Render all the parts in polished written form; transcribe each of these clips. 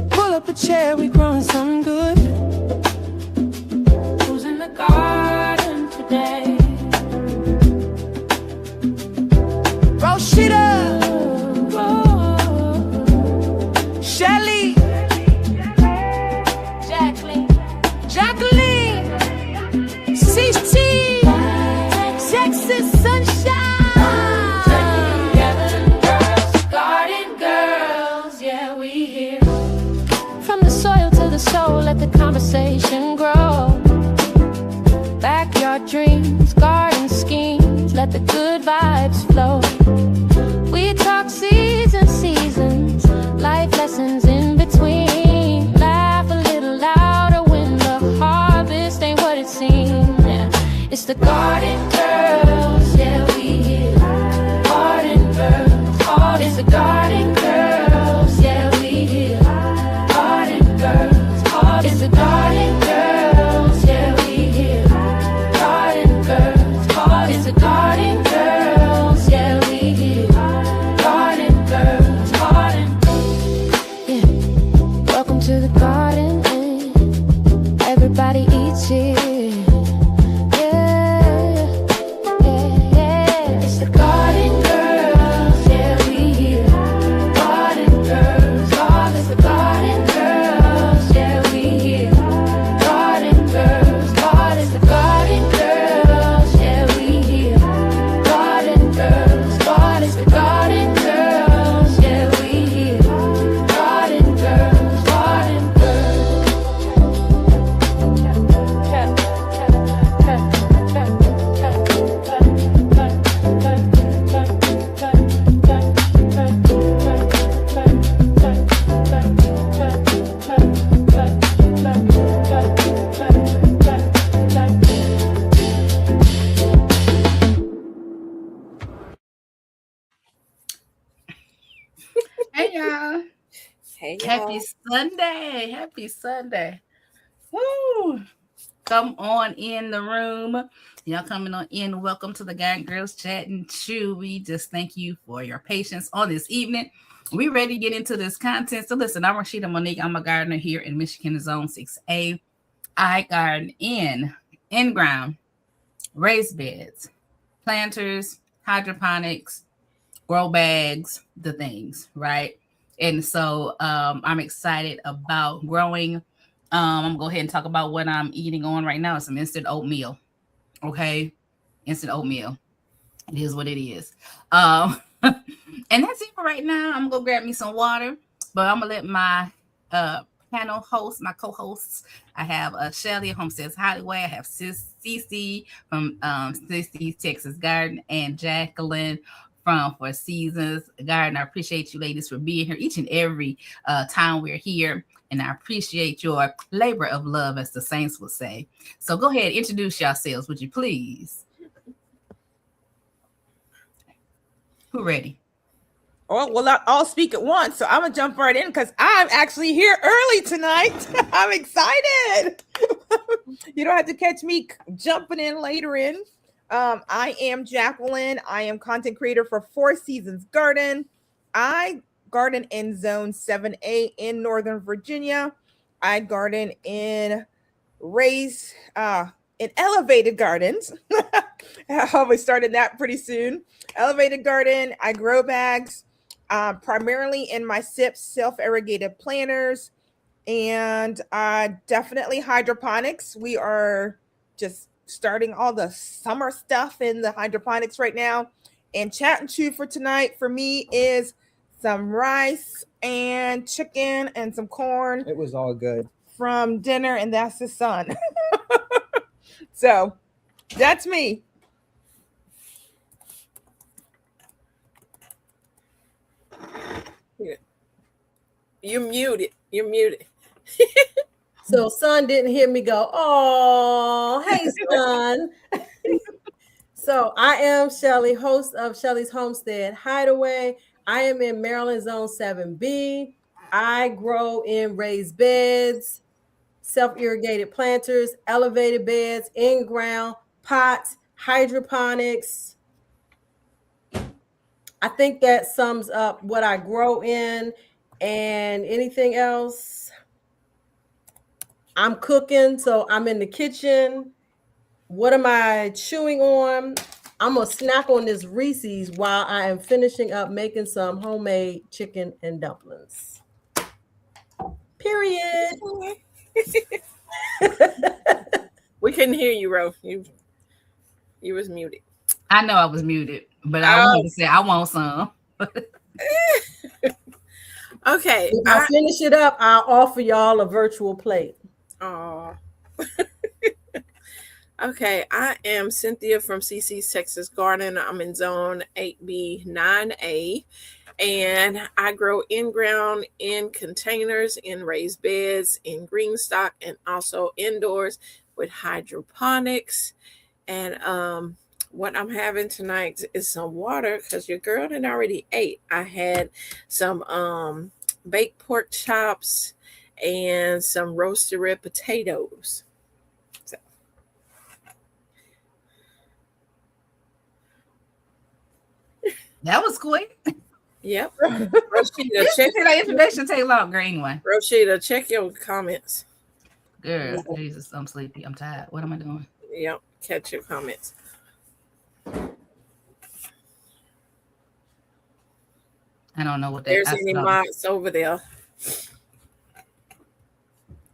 Pull up a chair, we growing something good. Who's in the garden today? Roshita, Shelly, Jacqueline, CT, Texas Sunshine. Garden girls, yeah, we here. From the soil to the soul, let the conversation grow. Backyard dreams, garden schemes, let the good vibes flow. We talk seasons, life lessons in between. Laugh a little louder when the harvest ain't what it seems. Yeah. It's the garden girls, yeah, we here. Garden girls, it's the garden girls, yeah, we here. Garden girls, it's the garden girls, yeah, we here. Garden girls, it's the garden girls, yeah, we here. Garden girls, yeah. Welcome to the garden, everybody eats here. It's the garden girls, yeah, we here. Garden girls, it's the garden girls, yeah, we here. Garden girls, it's the garden girls, yeah, we here. Garden girls, it's the garden girls, yeah, we here. Garden girls, Hey y'all. Hey, y'all. Happy Sunday. Woo. Come on in the room. Y'all coming on in. Welcome to the Garden Girls Chat and Chew. We just thank you for your patience on this evening. We ready to get into this content. So listen, I'm Rashida Monique. I'm a gardener here in Michigan Zone 6A. I garden in-ground, raised beds, planters, hydroponics, grow bags, the things, right? And so I'm excited about growing. I'm gonna go ahead and talk about what I'm eating on right now. It's some instant oatmeal. Okay, instant oatmeal. It is what it is. And that's it for right now. I'm gonna go grab me some water, but I'm gonna let my panel hosts, my co-hosts. I have Shelly Homesteads Hideaway. I have Cece from Cece's Texas Garden and Jacqueline from Four Seasons Garden. I appreciate you ladies for being here each and every time we're here. And I appreciate your labor of love, as the saints would say. So go ahead, introduce yourselves, would you please? Who ready? Oh, well, I'll speak at once. So I'm going to jump right in because I'm actually here early tonight. I'm excited. You don't have to catch me jumping in later in. I am Jacqueline. I am content creator for Four Seasons Garden. I garden in Zone 7A in Northern Virginia. I garden in elevated gardens. I'll be starting that pretty soon. Elevated garden. I grow bags, primarily in my SIPs, self-irrigated planters, and definitely hydroponics. We are just starting all the summer stuff in the hydroponics right now. And chat and chew for tonight for me is some rice and chicken and some corn. It was all good from dinner, and that's the son. So that's me. You're muted. So son didn't hear me go, oh, hey, son. So I am Shelly, host of Shelly's Homestead Hideaway. I am in Maryland Zone 7B. I grow in raised beds, self-irrigated planters, elevated beds, in-ground, pots, hydroponics, I think that sums up what I grow in. And anything else? I'm cooking, so I'm in the kitchen. What am I chewing on? I'm gonna snack on this Reese's while I am finishing up making some homemade chicken and dumplings. Period. We couldn't hear you, Ro. You was muted. I know I was muted, but I wanted to say I want some. Okay. If I finish it up, I'll offer y'all a virtual plate. Oh. Okay, I am Cynthia from CC's Texas Garden. I'm in zone 8B 9A, and I grow in-ground, in containers, in raised beds, in green stock, and also indoors with hydroponics. And what I'm having tonight is some water because your girl had already ate. I had some baked pork chops and some roasted red potatoes. That was quick. Yep. Rosita, check that information take longer anyway. Rosita, check your comments. Girl, Jesus, I'm sleepy. I'm tired. What am I doing? Yep, catch your comments. I don't know what that There's any mods over there.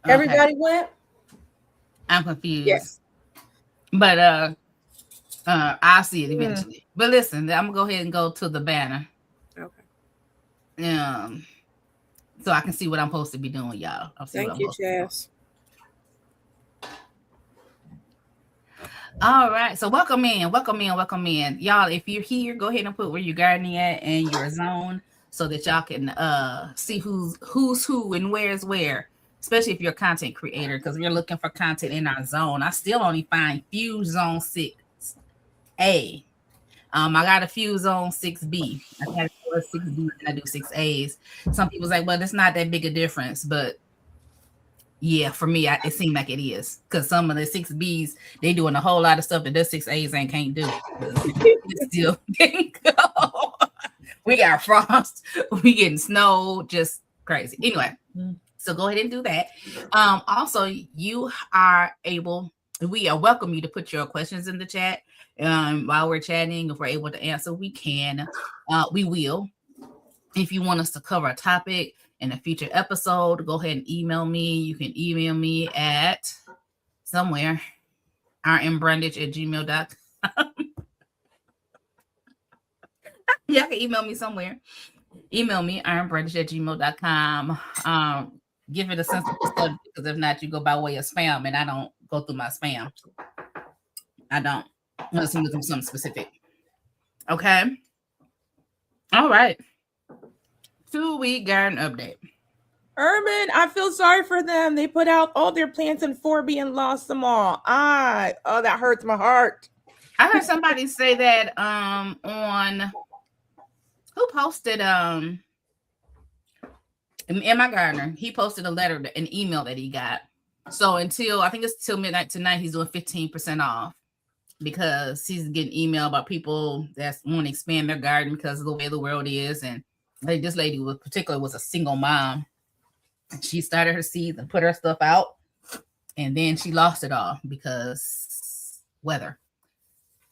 Okay. Everybody went? I'm confused. Yes. But I'll see it eventually. But listen, I'm gonna go ahead and go to the banner. Okay. So I can see what I'm supposed to be doing, y'all. Thank you, Jazz. All right, so welcome in. Y'all, if you're here, go ahead and put where you're gardening at and your zone so that y'all can see who's who and where's where, especially if you're a content creator, because we're looking for content in our zone. I still only find few zone 6A. I got a few zone 6B. I got 6B and I do 6As. Some people's like, well, it's not that big a difference, but yeah, for me, it seemed like it is, because some of the 6Bs, they doing a whole lot of stuff that the 6As ain't can't do. It still can't go. We got frost, we getting snow, just crazy. Anyway, so go ahead and do that. Also, you are able, we welcome you to put your questions in the chat. While we're chatting, if we're able to answer, we can. We will. If you want us to cover a topic in a future episode, go ahead and email me. You can email me at somewhere, rmbrundage@gmail.com. Yeah, can email me somewhere. Email me, rmbrundage@gmail.com. Give it a sensible subject, because if not, you go by way of spam, and I don't go through my spam. I don't. Unless I'm looking for something specific. Okay. All right. 2-week garden update. Urban, I feel sorry for them. They put out all their plants in 4B and lost them all. Oh, that hurts my heart. I heard somebody say that on who posted in my gardener, he posted a letter, an email that he got. So until I think it's till midnight tonight, he's doing 15% off, because he's getting email about people that want to expand their garden because of the way the world is. And like, this lady was particularly was a single mom. She started her seeds and put her stuff out, and then she lost it all because weather.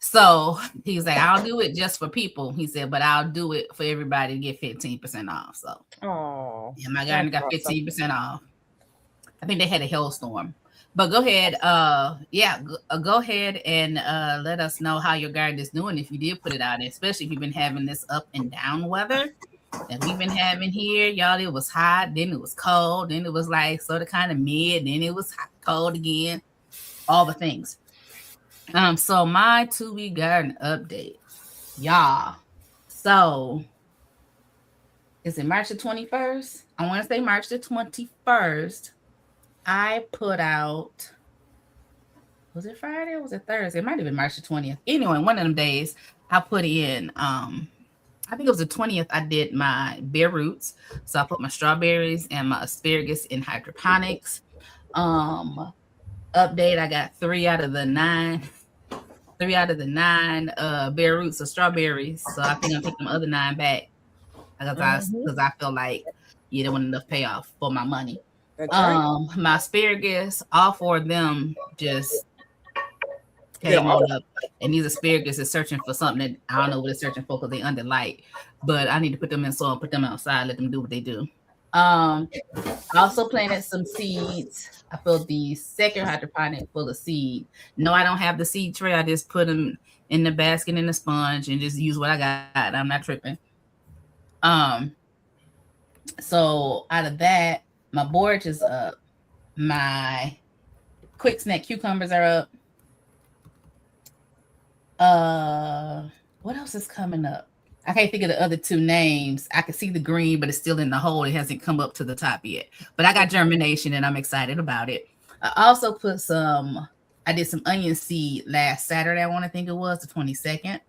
So he was like, I'll do it just for people. He said, but I'll do it for everybody to get 15% off. So yeah, my garden got 15% off. I think they had a hailstorm. But go ahead, go ahead and let us know how your garden is doing if you did put it out, especially if you've been having this up and down weather that we've been having here. Y'all, it was hot, then it was cold, then it was like sort of kind of mid, then it was hot, cold again, all the things. So my 2-week garden update, y'all. So is it March the 21st? I want to say March the 21st. I put out, was it Friday or was it Thursday? It might have been March the 20th. Anyway, one of them days I put in, I think it was the 20th, I did my bare roots. So I put my strawberries and my asparagus in hydroponics. Update, I got 3 out of the 9 3 out of the 9 bare roots of strawberries. So I think I'm taking them other 9 back because I feel like there wasn't enough payoff for my money. That's right. My asparagus, all 4 of them just They're came all on up, and these asparagus is searching for something that I don't know what it's searching for because they under light. But I need to put them in soil, put them outside, let them do what they do. I also planted some seeds. I filled the second hydroponic full of seed. No, I don't have the seed tray. I just put them in the basket in the sponge and just use what I got. I'm not tripping. So out of that, my borage is up. My quick snack cucumbers are up. What else is coming up? I can't think of the other 2 names. I can see the green, but it's still in the hole. It hasn't come up to the top yet. But I got germination and I'm excited about it. I also put I did some onion seed last Saturday. I want to think it was the 22nd.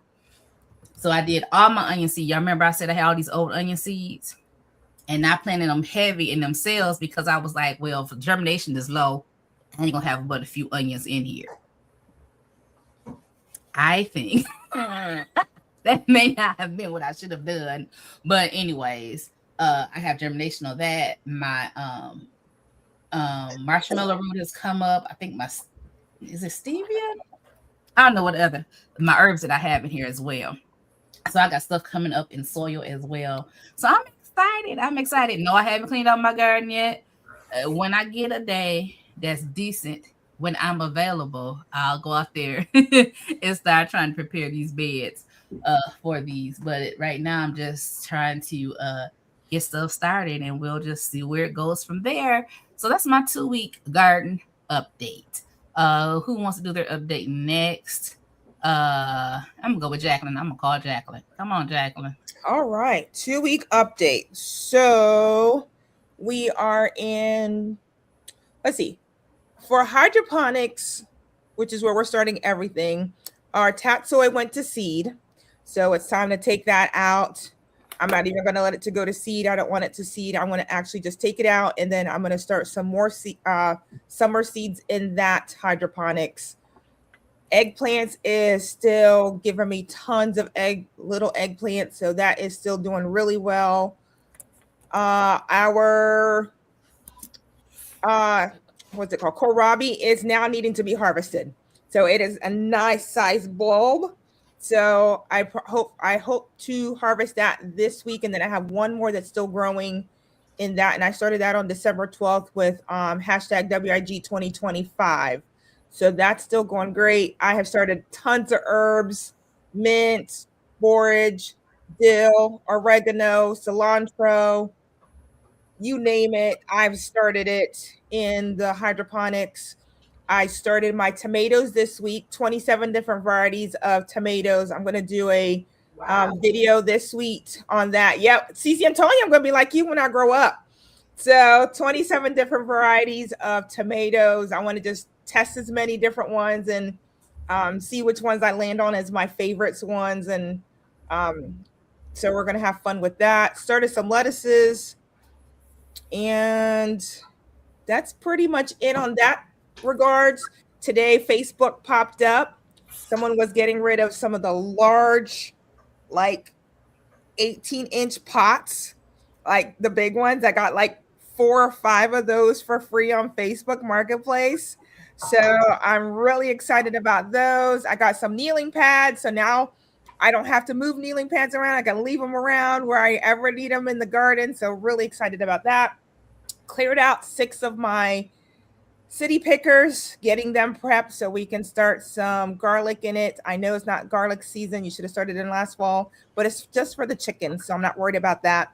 So I did all my onion seed. Y'all remember I said I had all these old onion seeds? And I planted them heavy in themselves because I was like, well, if germination is low, I ain't going to have but a few onions in here. I think that may not have been what I should have done. But anyways, I have germination on that. My marshmallow root has come up. I think is it stevia? I don't know what other. My herbs that I have in here as well. So I got stuff coming up in soil as well. So I'm excited. I'm excited. No, I haven't cleaned out my garden yet. When I get a day that's decent, when I'm available, I'll go out there and start trying to prepare these beds for these. But right now, I'm just trying to get stuff started, and we'll just see where it goes from there. So that's my 2-week garden update. Who wants to do their update next? I'm gonna go with Jacqueline. I'm gonna call Jacqueline. Come on, Jacqueline. All right, 2-week update. So we are in, let's see, for hydroponics, which is where we're starting everything, our tatsoi went to seed. So it's time to take that out. I'm not even going to let it to go to seed. I don't want it to seed. I'm going to actually just take it out, and then I'm going to start some more summer seeds in that hydroponics. Eggplants is still giving me tons of little eggplants, so that is still doing really well. Our what's it called? Kohlrabi is now needing to be harvested, so it is a nice size bulb. So I hope to harvest that this week, and then I have one more that's still growing in that, and I started that on December 12th with hashtag WIG 2025. So that's still going great. I have started tons of herbs, mint, borage, dill, oregano, cilantro, you name it. I've started it in the hydroponics. I started my tomatoes this week, 27 different varieties of tomatoes. I'm going to do a video this week on that. Yep. Cece, I'm telling you, I'm going to be like you when I grow up. So 27 different varieties of tomatoes. I want to just test as many different ones and see which ones I land on as my favorites ones. And so we're going to have fun with that. Started some lettuces. And that's pretty much it on that regards. Today, Facebook popped up. Someone was getting rid of some of the large, like 18-inch pots, like the big ones. I got like 4 or 5 of those for free on Facebook Marketplace. So I'm really excited about those. I got some kneeling pads. So now I don't have to move kneeling pads around. I can leave them around where I ever need them in the garden. So really excited about that. Cleared out 6 of my city pickers, getting them prepped so we can start some garlic in it. I know it's not garlic season. You should have started in last fall, but it's just for the chickens. So I'm not worried about that.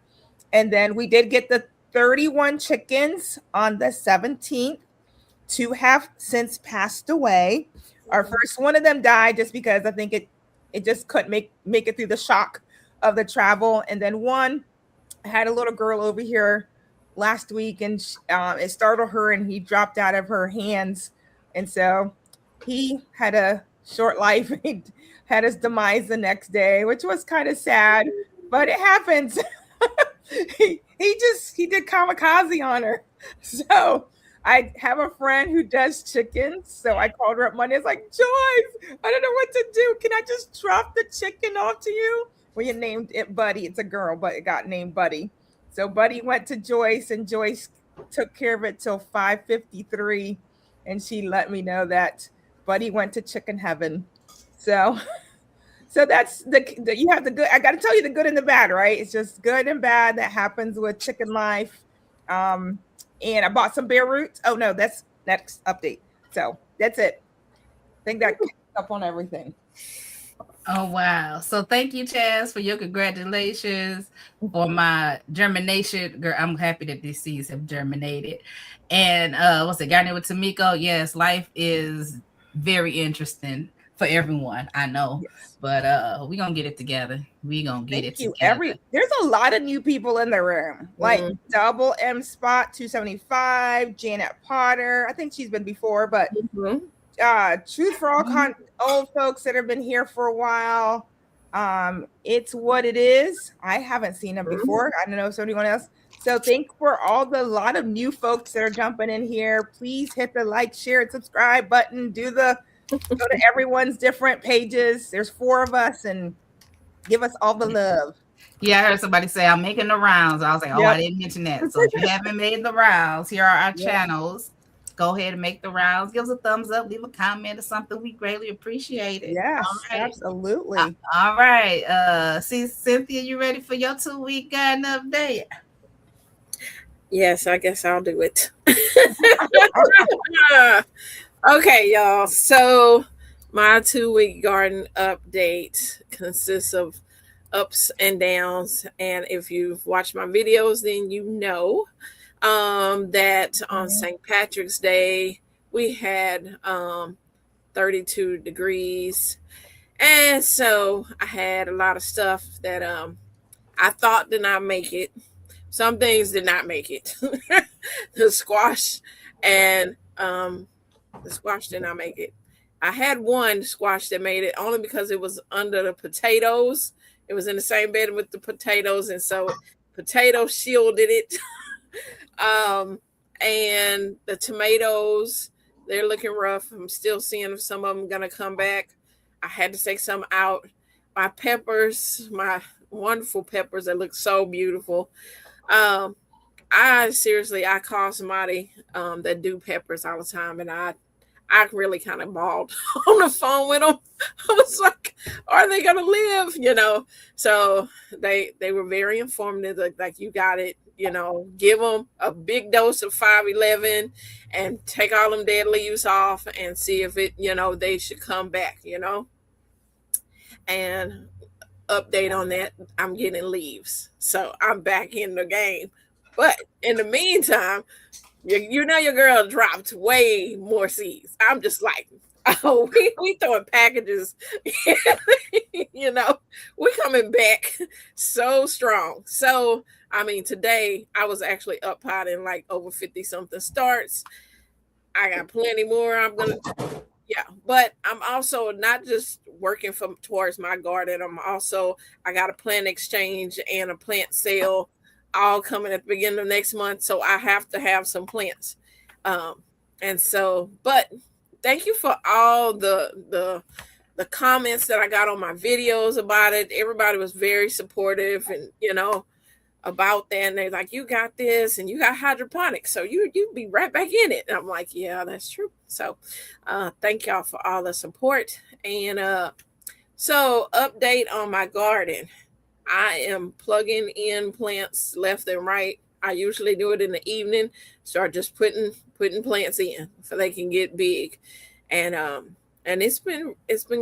And then we did get the 31 chickens on the 17th. 2 have since passed away. Our first one of them died just because I think it just couldn't make it through the shock of the travel. And then one had a little girl over here last week, and it startled her, and he dropped out of her hands, and so he had a short life. He had his demise the next day, which was kind of sad, but it happens. he did kamikaze on her. So I have a friend who does chickens, so I called her up Monday. It's like, Joyce, I don't know what to do. Can I just drop the chicken off to you? We had named it Buddy. It's a girl, but it got named Buddy. So Buddy went to Joyce, and Joyce took care of it till 5:53, and she let me know that Buddy went to chicken heaven. So so that's the you have the good. I got to tell you the good and the bad, right? It's just good and bad that happens with chicken life. Um, and I bought some bear roots. Oh no, that's next update. So that's it. I think that catches up on everything. Oh wow. So thank you, Chaz, for your congratulations for my germination. Girl, I'm happy that these seeds have germinated. And what's it, Gardening with Tamiko? Yes, life is very interesting for everyone, I know. Yes. But we're gonna get it together. We're gonna get Thank it you. together. There's a lot of new people in the room, like Double M Spot 275, Janet Potter. I think she's been before, but Truth for all old folks that have been here for a while. It's what it is. I haven't seen them before. I don't know if anyone else. So thank for all the lot of new folks that are jumping in here. Please hit the like, share, and subscribe button. Go to everyone's different pages. There's 4 of us, and give us all the love. Yeah, I heard somebody say I'm making the rounds. I was like, I didn't mention that. So if you haven't made the rounds, here are our channels. Go ahead and make the rounds. Give us a thumbs up. Leave a comment or something. We greatly appreciate it. Yes, absolutely. All right. See, Cynthia, you ready for your 2-week garden update? Yes, I guess I'll do it. Okay, y'all. So my 2-week garden update consists of ups and downs. And if you've watched my videos, then you know that on St. Patrick's Day, we had 32 degrees. And so I had a lot of stuff that I thought did not make it. Some things did not make it. The squash did not make it. I had one squash that made it only because it was under the potatoes. It was in the same bed with the potatoes, and so potato shielded it. And the tomatoes, they're looking rough. I'm still seeing if some of them gonna come back. I had to take some out. My peppers, my wonderful peppers that look so beautiful. I call somebody that do peppers all the time, and I really kind of bawled on the phone with them. I was like, are they gonna live? So they were very informative, like you got it. Give them a big dose of 511 and take all them dead leaves off and see if they should come back. And update on that, I'm getting leaves, so I'm back in the game. But in the meantime, your girl dropped way more seeds. I'm just like, oh, we throwing packages. We're coming back so strong. So today I was actually up potting like over 50 something starts. I got plenty more. But I'm also not just working towards my garden. I got a plant exchange and a plant sale all coming at the beginning of next month. So I have to have some plants. But thank you for all the comments that I got on my videos about it. Everybody was very supportive and, about that. And they're like, you got this and you got hydroponics. So you be right back in it. And I'm like, yeah, that's true. So thank y'all for all the support. And so update on my garden. I am plugging in plants left and right. I usually do it in the evening. Start just putting plants in so they can get big. And it's been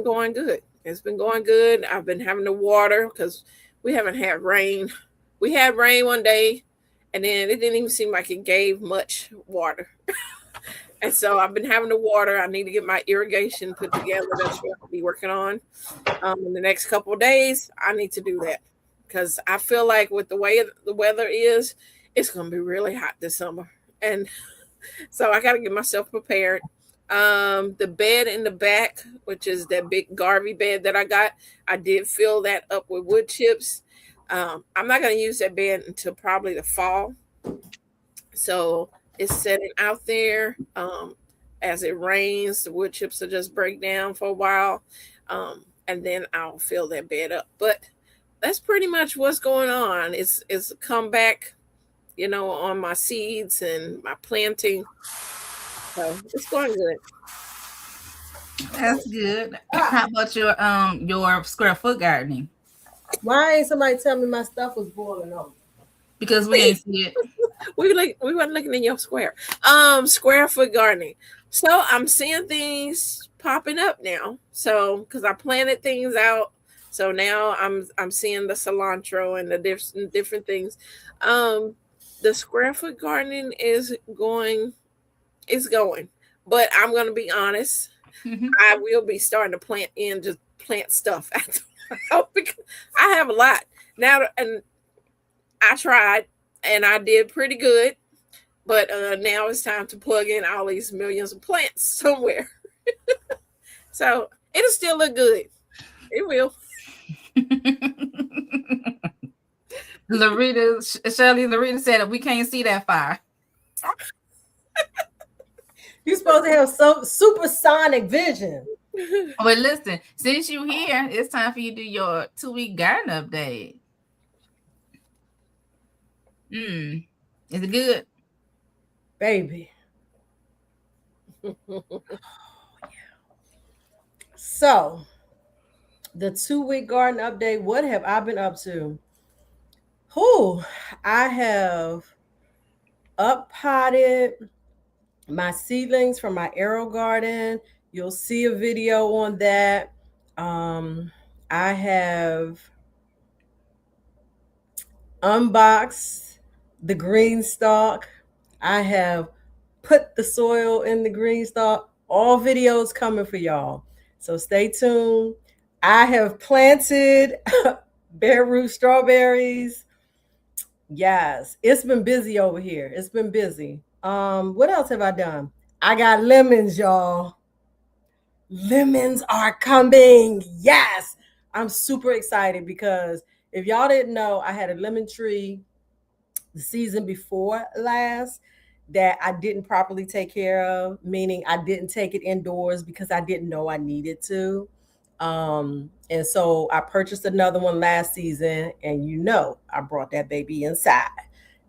going good. It's been going good. I've been having to water because we haven't had rain. We had rain one day, and then it didn't even seem like it gave much water. And so I've been having to water. I need to get my irrigation put together. That's what I'll be working on in the next couple of days. I need to do that because I feel like with the way the weather is, it's going to be really hot this summer. And so I got to get myself prepared. The bed in the back, which is that big Garvey bed that I got, I did fill that up with wood chips. I'm not going to use that bed until probably the fall. So It's setting out there. As it rains, the wood chips will just break down for a while, and then I'll fill that bed up. But that's pretty much what's going on. It's a comeback, on my seeds and my planting. So it's going good. That's good. How about your square foot gardening? Why ain't somebody tell me my stuff was boiling over? Because we ain't see it. We weren't looking in your square. Square foot gardening. So I'm seeing things popping up now. So because I planted things out, so now I'm seeing the cilantro and the different things. The square foot gardening is going. It's going, but I'm gonna be honest. Mhm. I will be starting to just plant stuff because I have a lot now, and I tried and I did pretty good, but now it's time to plug in all these millions of plants somewhere. So it'll still look good. It will. Loretta said that we can't see that far. You're supposed to have some supersonic vision. But listen, since you here, it's time for you to do your 2-week garden update. Is it good? Baby. So, the 2-week garden update, what have I been up to? I have up-potted my seedlings from my arrow garden. You'll see a video on that. I have unboxed the green stalk. I have put the soil in the green stalk. All videos coming for y'all. So stay tuned. I have planted bare root strawberries. Yes, it's been busy over here. It's been busy. What else have I done? I got lemons, y'all. Lemons are coming. Yes. I'm super excited because if y'all didn't know, I had a lemon tree the season before last that I didn't properly take care of, meaning I didn't take it indoors because I didn't know I needed to. And so I purchased another one last season, and I brought that baby inside.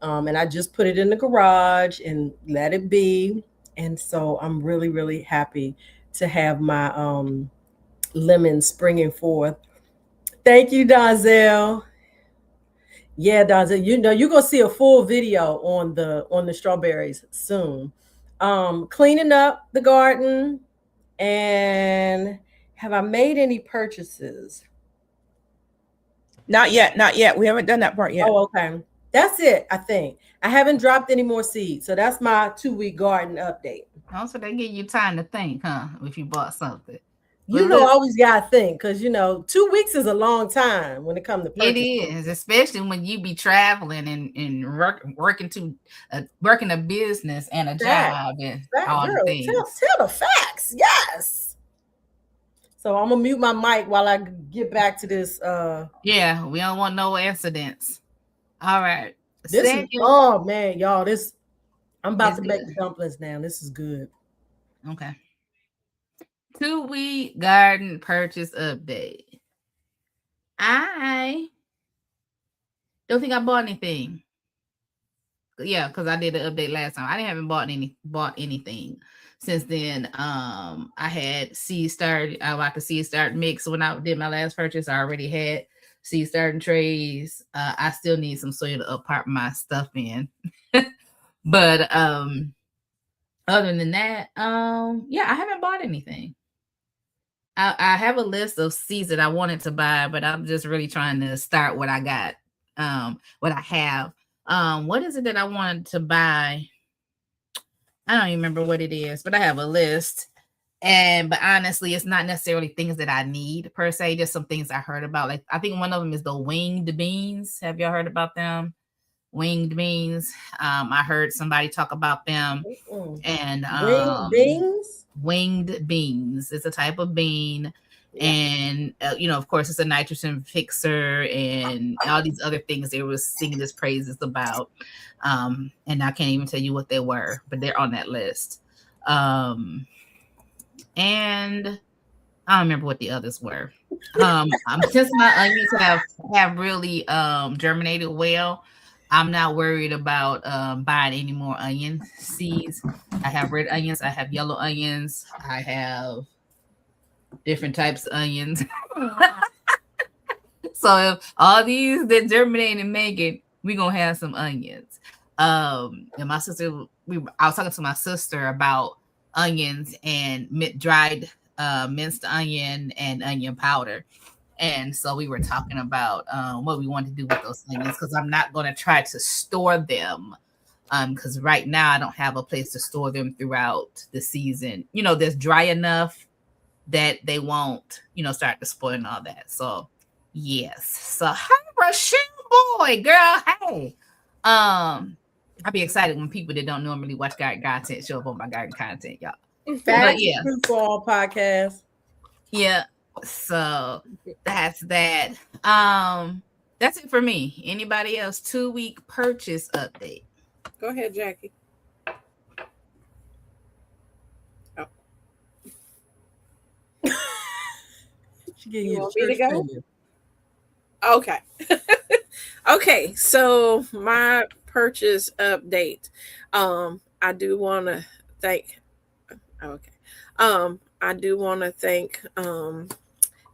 And I just put it in the garage and let it be. And so I'm really, really happy to have my lemons springing forth. Thank you, Donzel. Yeah, Donzel, you're gonna see a full video on the strawberries soon. Cleaning up the garden, and have I made any purchases? Not yet. Not yet. We haven't done that part yet. Oh, okay. That's it, I think. I haven't dropped any more seeds. So that's my 2-week garden update. Also, they give you time to think, huh? If you bought something. I always got to think because, 2 weeks is a long time when it comes to purchasing. It is, especially when you be traveling and working a business and a job and all the things. Tell the facts. Yes. So I'm going to mute my mic while I get back to this. Yeah, we don't want no incidents. All right. Oh, man, y'all, I'm about to make the dumplings now. This is good. Okay. 2-week garden purchase update. I don't think I bought anything. Yeah, because I did the update last time. I haven't bought anything since then. I had seed start. I like the seed start mix when I did my last purchase. I already had seed starting trays. I still need some soil to up-part my stuff in. But other than that, yeah, I haven't bought anything. I have a list of seeds that I wanted to buy, but I'm just really trying to start what I got, what I have. What is it that I wanted to buy? I don't even remember what it is, but I have a list. But honestly, it's not necessarily things that I need per se, just some things I heard about. Like I think one of them is the winged beans. Have y'all heard about them? Winged beans. I heard somebody talk about them. And winged beans? Winged beans. It's a type of bean. Yeah. And of course, it's a nitrogen fixer and all these other things they were singing his praises about. And I can't even tell you what they were, but they're on that list. And I don't remember what the others were. Since my onions have really germinated well, I'm not worried about buying any more onion seeds. I have red onions, I have yellow onions, I have different types of onions. So if all these that germinate and make it, we're gonna have some onions. And my sister, I was talking to my sister about onions and dried minced onion and onion powder. And so we were talking about what we wanted to do with those onions, because I'm not going to try to store them, because right now I don't have a place to store them throughout the season. That's dry enough that they won't, start to spoil and all that. So yes. So hey, Rochelle boy, girl, hey. I'll be excited when people that don't normally watch garden content show up on my garden content, y'all. But yeah, fall podcast. Yeah. So that's that. That's it for me. Anybody else? 2-week purchase update. Go ahead, Jackie. Oh. You want me to go? Okay. Okay. So my purchase update. I do want to thank. Okay. I do want to thank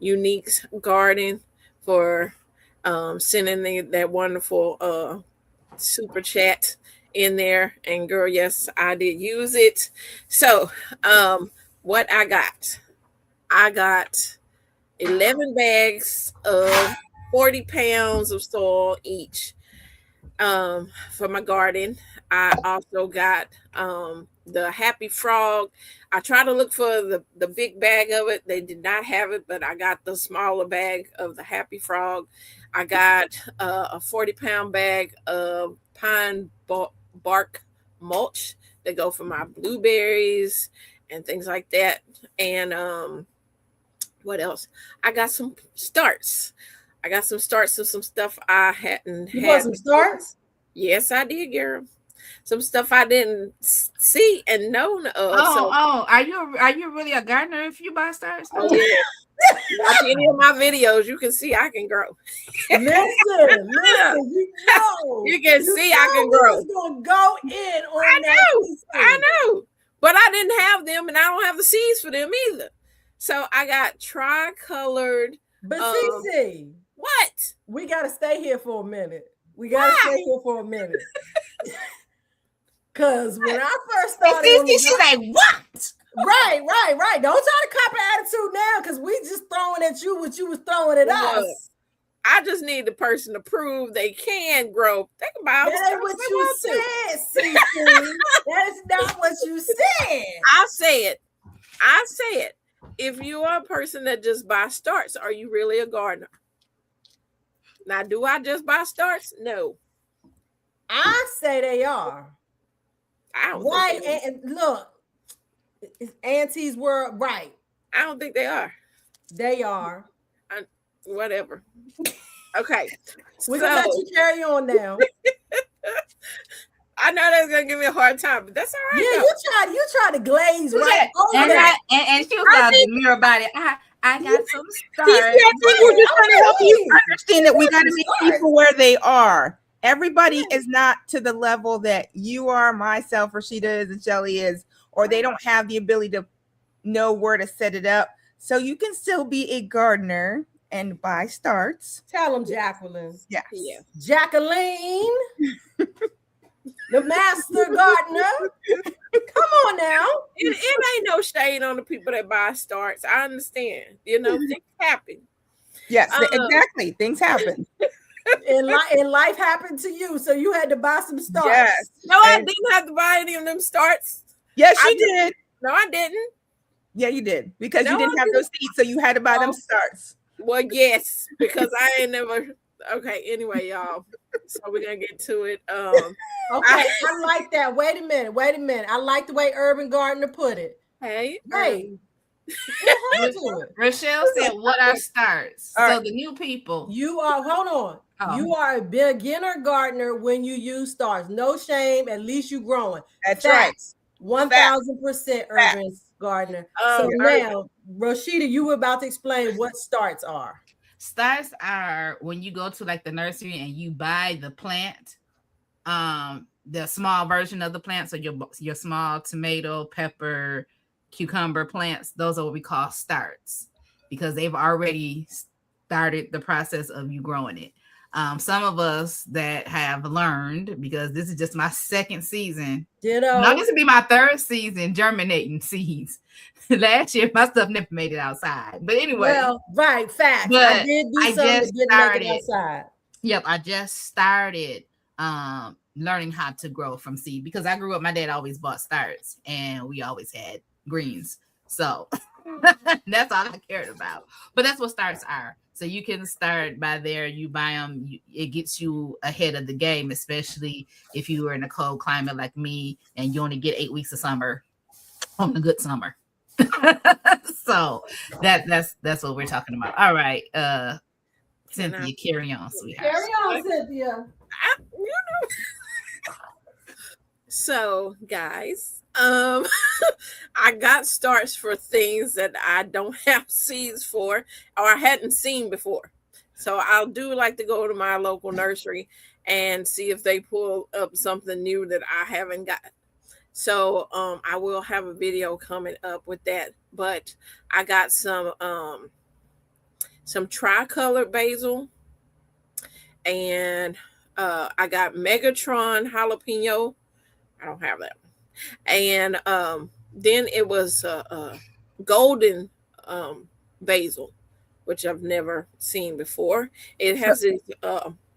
Unique's Garden for sending that wonderful super chat in there. And girl, yes, I did use it. So what I got 11 bags of 40 pounds of soil each for my garden. I also got the Happy Frog. I tried to look for the big bag of it. They did not have it, but I got the smaller bag of the Happy Frog. I got a 40-pound bag of pine bark mulch that go for my blueberries and things like that. And what else? I got some starts. of some stuff I hadn't you had. Want some starts? Yes, I did, girl. Some stuff I didn't see and know of. Are you really a gardener if you buy starts? Oh yeah. Watch any of my videos, you can see I can grow. Listen, you can see I can grow. We're gonna go in on I know, but I didn't have them, and I don't have the seeds for them either. So I got tricolored. But CC, what? We gotta stay here for a minute. Because when I first started, she's like, what? Right. Don't try to copy attitude now, because we just throwing at you what you was throwing at us. I just need the person to prove they can grow. Think about it. That ain't what you said, CC. That is not what you said. I said, if you are a person that just buys starts, are you really a gardener? Now, do I just buy starts? No. I say they are. I don't right. And look, aunties were right. I don't think they are. They are. Whatever. Okay. We're gonna let you carry on now. I know that's gonna give me a hard time, but that's all right. Yeah, you try to glaze right over that. And she was like mirror about it. I got some stars. I think we're just trying to help you understand that we got to meet people where they are. Everybody is not to the level that you are, myself, Rashida is, and Shelly is, or they don't have the ability to know where to set it up. So you can still be a gardener and buy starts. Tell them, Jacqueline. Yes. Yeah. Jacqueline, the master gardener. Come on now. It ain't no shade on the people that buy starts. I understand. Things happen. Yes, exactly. Things happen. And life happened to you, so you had to buy some starts. Yes. No, I didn't have to buy any of them starts. Yes, you did. No, I didn't. Yeah, you did. Because you didn't have those seeds, so you had to buy them starts. Well, yes, because I ain't never. Okay, anyway, y'all. So we're gonna get to it. Okay, I like that. Wait a minute. I like the way Urban Gardener put it. Hey, Rochelle said, "What are starts?" All So right. the new people. You are, hold on. Oh. You are a beginner gardener when you use starts. No shame. At least you growing. That's right. 1000% urban gardener. So now, Rashida, you were about to explain what starts are. Starts are when you go to like the nursery and you buy the plant, the small version of the plant. So your small tomato, pepper, cucumber plants, those are what we call starts because they've already started the process of you growing it. Some of us that have learned, because this is just my second season. Ditto. No, this would be my third season germinating seeds. Last year, my stuff never made it outside. But anyway. Well, right, facts. But I did do something that didn't make it outside. Yep, I just started learning how to grow from seed because I grew up, my dad always bought starts and we always had greens. So that's all I cared about. But that's what starts are. So you can start by there, you buy them, it gets you ahead of the game, especially if you were in a cold climate like me and you only get 8 weeks of summer on a good summer. So that's what we're talking about. All right. Cynthia, carry on, sweetheart. Carry on, Cynthia. So, guys, I got starts for things that I don't have seeds for or I hadn't seen before. So I do like to go to my local nursery and see if they pull up something new that I haven't got. So I will have a video coming up with that. But I got some tricolored basil, and I got Megatron jalapeno. I don't have that one. And then it was golden basil, which I've never seen before. It has these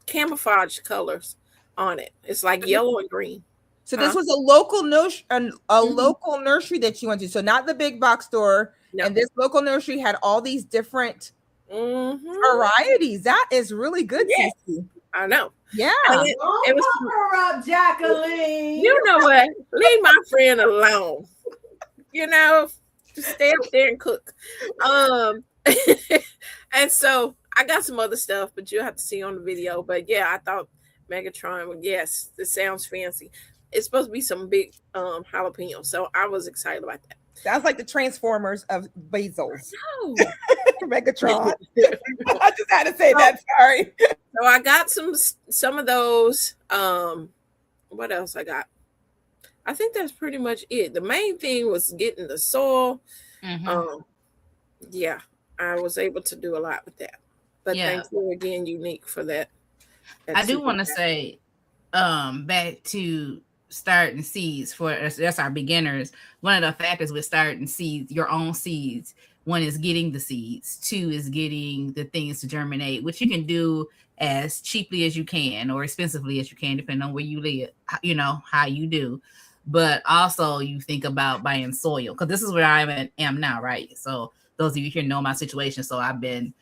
camouflage colors on it. It's like yellow and green. So this was a local local nursery that you went to. So not the big box store. No. And this local nursery had all these different varieties. That is really good. Yes. I know. Yeah. It was her up, Jacqueline. You know what? Leave my friend alone. You know, just stay up there and cook. And so I got some other stuff, but you'll have to see on the video. But yeah, I thought Megatron, yes, this sounds fancy. It's supposed to be some big jalapeno. So I was excited about that. Sounds like the Transformers of basils. Megatron. I just had to say that. Sorry. So I got some of those. What else I got? I think that's pretty much it. The main thing was getting the soil. Yeah, I was able to do a lot with that. But thank you again, Unique, for that. I do want to say back to starting seeds for us, that's our beginners. One of the factors with starting seeds, your own seeds, one is getting the seeds, two is getting the things to germinate, which you can do as cheaply as you can or expensively as you can, depending on where you live, you know, how you do. But also you think about buying soil, because this is where I am now, right? So those of you here know my situation. So I've been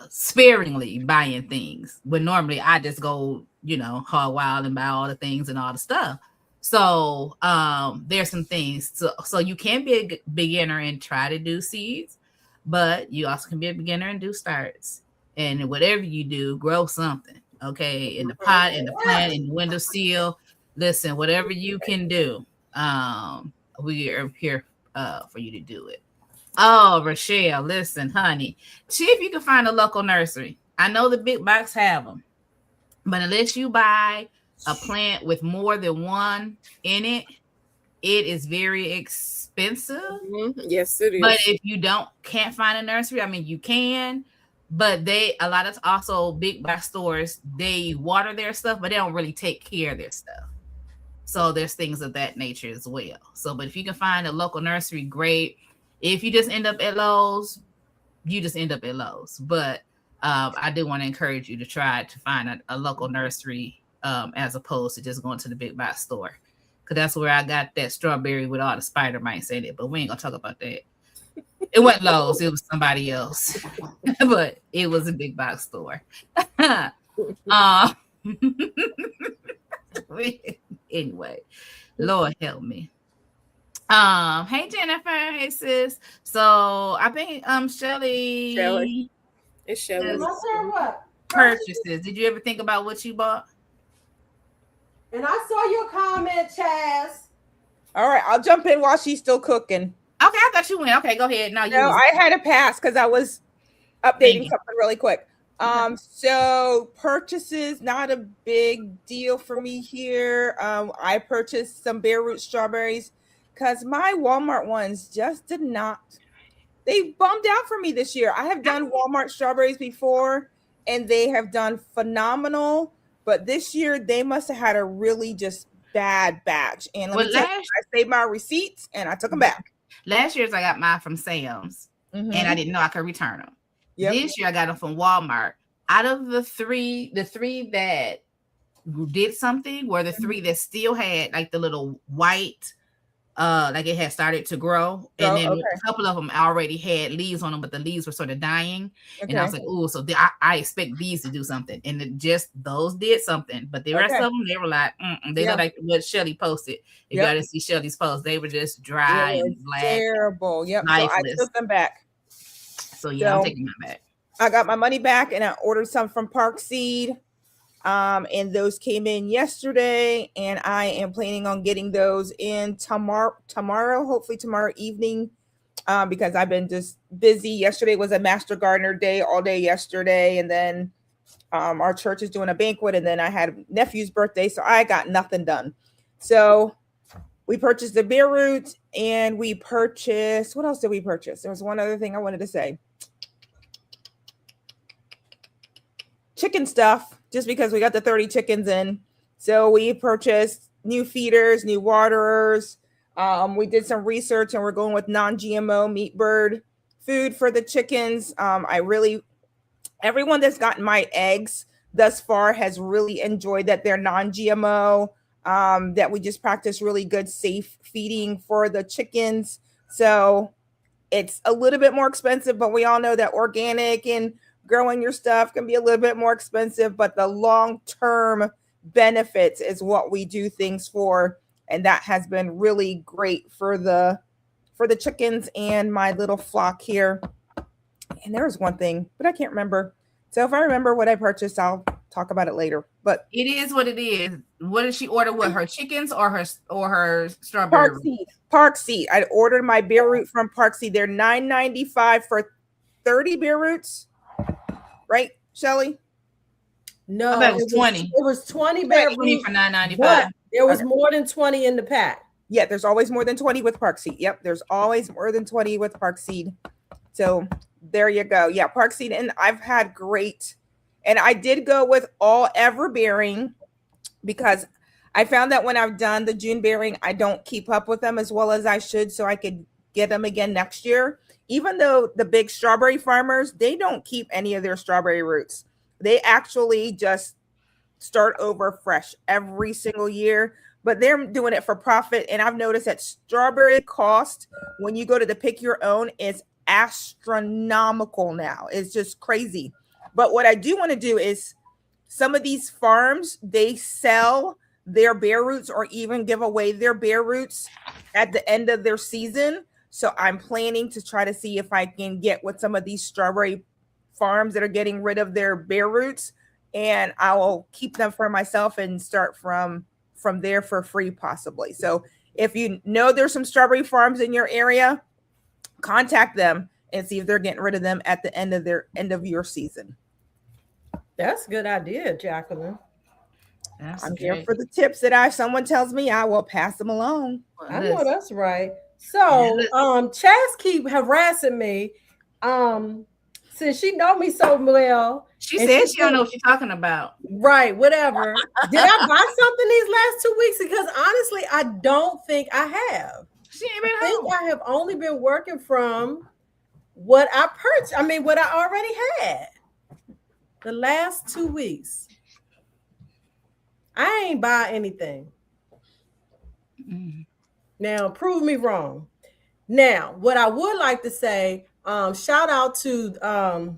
sparingly buying things, but normally I just go, you know, hog wild and buy all the things and all the stuff. So there's some things. So you can be a beginner and try to do seeds, but you also can be a beginner and do starts. And whatever you do, grow something. Okay, in the pot, in the plant, in the windowsill. Listen, whatever you can do, we are here for you to do it. Oh, Rochelle, listen, honey, see if you can find a local nursery. I know the big box have them, but unless you buy a plant with more than one in it, it is very expensive. Yes, it is. But if you can't find a nursery, I mean, you can. But a lot of also big box stores, they water their stuff, but they don't really take care of their stuff. So there's things of that nature as well. So, but if you can find a local nursery, great. If you just end up at Lowe's, you just end up at Lowe's. But I do want to encourage you to try to find a local nursery as opposed to just going to the big box store. Because that's where I got that strawberry with all the spider mites in it. But we ain't going to talk about that. It wasn't Lowe's. It was somebody else. But it was a big box store. Anyway, Lord help me. Hey Jennifer, hey sis. So I think Shelly It's Shelly. says I said what? purchases. Did you ever think about what you bought? And I saw your comment, Chaz. All right, I'll jump in while she's still cooking. Okay, I thought you went. Okay, go ahead. No, you No, was I had to pass because I was updating thinking. something really quick. Okay. So purchases not a big deal for me here. I purchased some bare root strawberries because my Walmart ones just did not. They bummed out for me this year. I have done Walmart strawberries before, and they have done phenomenal. But this year, they must have had a really just bad batch. And let Well, me tell you, I saved my receipts and I took them back. last year's I got mine from Sam's, and I didn't know I could return them. Yep. This year I got them from Walmart. Out of the three that did something were the three that still had like the little white, like it had started to grow, and then okay. a couple of them already had leaves on them, but the leaves were sort of dying. And I was Okay. like, "Oh, so I expect these to do something," and just those did something. But the rest Okay. of them, they were like, they Yeah. look like what Shelly posted. If Yep. y'all didn't see Shelly's post, they were just They dry were and black, terrible. Yep. So I lifeless. took them back. So yeah, I'm So taking them back. I got my money back and I ordered some from Park Seed. And those came in yesterday, and I am planning on getting those in tomorrow, hopefully tomorrow evening, because I've been just busy. Yesterday was a Master Gardener Day all day yesterday, and then our church is doing a banquet, and then I had a nephew's birthday, so I got nothing done. So we purchased the bare roots, and we purchased, what else did we purchase? There was one other thing I wanted to say. Chicken stuff, just because we got the 30 chickens in. So we purchased new feeders, new waterers. We did some research and we're going with non-GMO meat bird food for the chickens. Everyone that's gotten my eggs thus far has really enjoyed that they're non-GMO, that we just practice really good, safe feeding for the chickens. So it's a little bit more expensive, but we all know that organic and growing your stuff can be a little bit more expensive, but the long-term benefits is what we do things for. And that has been really great for the chickens and my little flock here. And there was one thing, but I can't remember. So if I remember what I purchased, I'll talk about it later. But it is what it is. What did she order? What, her chickens or her strawberry? Park Seed. I ordered my bare root from Park Seed. They're $9.95 for 30 bare roots. Right, Shelly? No, it was 20. It was 20 bare roots 20 for $9.95. But there was more than 20 in the pack. Yeah, there's always more than 20 with Park Seed. Yep, there's always more than 20 with Park Seed. So there you go. Yeah, Park Seed. And I've had great, and I did go with all ever bearing because I found that when I've done the June bearing, I don't keep up with them as well as I should, so I could get them again next year. Even though the big strawberry farmers, they don't keep any of their strawberry roots. They actually just start over fresh every single year, but they're doing it for profit. And I've noticed that strawberry cost when you go to the pick your own is astronomical now. It's just crazy. But what I do want to do is some of these farms, they sell their bare roots or even give away their bare roots at the end of their season. So I'm planning to try to see if I can get with some of these strawberry farms that are getting rid of their bare roots, and I will keep them for myself and start from there for free possibly. So if you know there's some strawberry farms in your area, contact them and see if they're getting rid of them at the end of your season. That's a good idea, Jacqueline. I'm here for the tips that someone tells me, I will pass them along. I know that's right. So Chaz keep harassing me. Since she know me so well. She said she don't know what she's talking about. Right, whatever. Did I buy something these last 2 weeks? Because honestly, I don't think I have. She ain't been home. I have only been working from what I purchased. I mean, what I already had. The last 2 weeks. I ain't buy anything. Now, prove me wrong. Now, what I would like to say, shout out to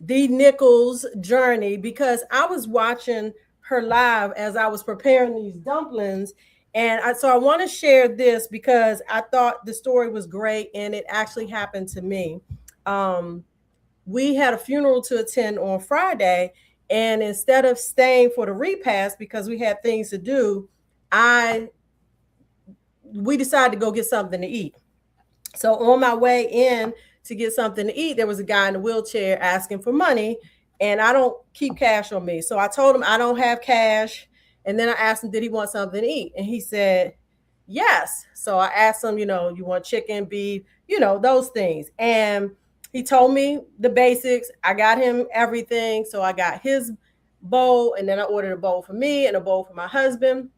D Nichols' journey, because I was watching her live as I was preparing these dumplings, And so I want to share this because I thought the story was great and it actually happened to me. We had a funeral to attend on Friday, and instead of staying for the repast because we had things to do, we decided to go get something to eat. So on my way in to get something to eat, there was a guy in a wheelchair asking for money, and I don't keep cash on me. So I told him I don't have cash. And then I asked him, did he want something to eat? And he said, yes. So I asked him, you want chicken, beef, those things. And he told me the basics. I got him everything. So I got his bowl, and then I ordered a bowl for me and a bowl for my husband.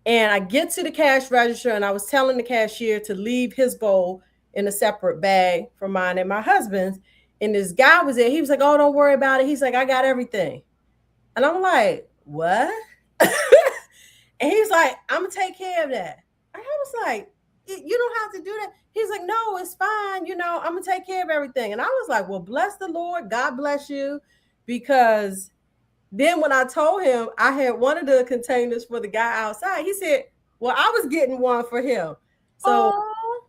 And I get to the cash register, and I was telling the cashier to leave his bowl in a separate bag for mine and my husband's. And this guy was there. He was like, oh, don't worry about it. He's like, I got everything. And I'm like, what? And he's like, I'm going to take care of that. And I was like, you don't have to do that. He's like, no, it's fine. I'm going to take care of everything. And I was like, well, bless the Lord. God bless you. Because then when I told him I had one of the containers for the guy outside, he said, well, I was getting one for him. So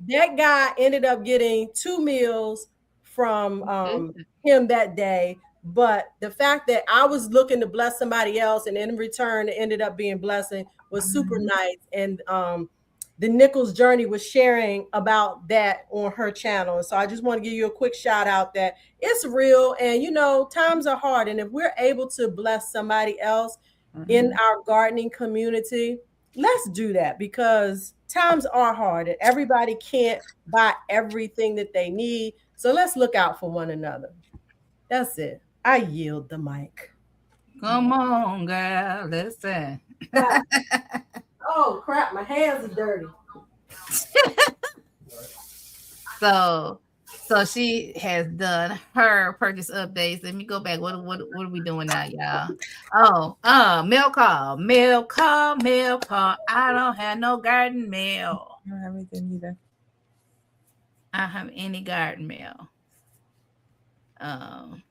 that guy ended up getting 2 meals from him that day. But the fact that I was looking to bless somebody else, and in return, it ended up being blessing, was super nice. And the Nichols Journey was sharing about that on her channel. And so I just want to give you a quick shout out that it's real. And, times are hard. And if we're able to bless somebody else in our gardening community, let's do that, because times are hard and everybody can't buy everything that they need. So let's look out for one another. That's it. I yield the mic. Come on, girl. Listen. Oh, crap. My hands are dirty. So she has done her purchase updates. Let me go back. What are we doing now, y'all? Mail call. I don't have no garden mail. I don't have anything either. I don't have any garden mail.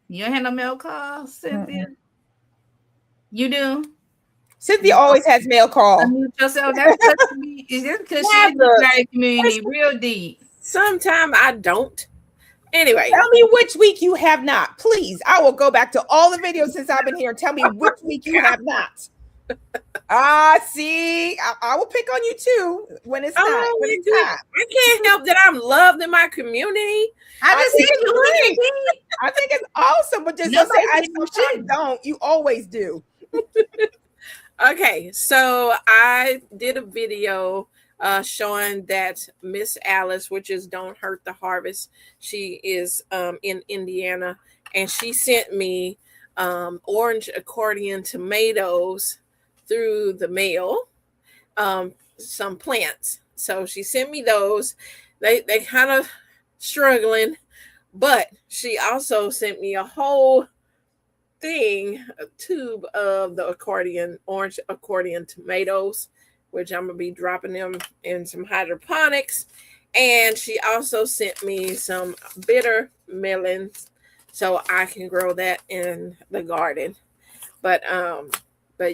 You don't have no mail call, Cynthia? You do? Cynthia always has mail call. Yourself, that's just me. It's just because she's in the garden community real deep. Sometimes I don't. Anyway. Tell me which week you have not. Please. I will go back to all the videos since I've been here and tell me which week you have not. See, I will pick on you too when it's not. I can't help that I'm loved in my community. I think it's awesome, but just don't say I don't. You always do. Okay, so I did a video showing that Miss Alice, which is Don't Hurt the Harvest, she is in Indiana, and she sent me orange accordion tomatoes through the mail, some plants. So she sent me those. They kind of struggling, but she also sent me a whole thing, a tube of the orange accordion tomatoes, which I'm gonna be dropping them in some hydroponics. And she also sent me some bitter melons so I can grow that in the garden. But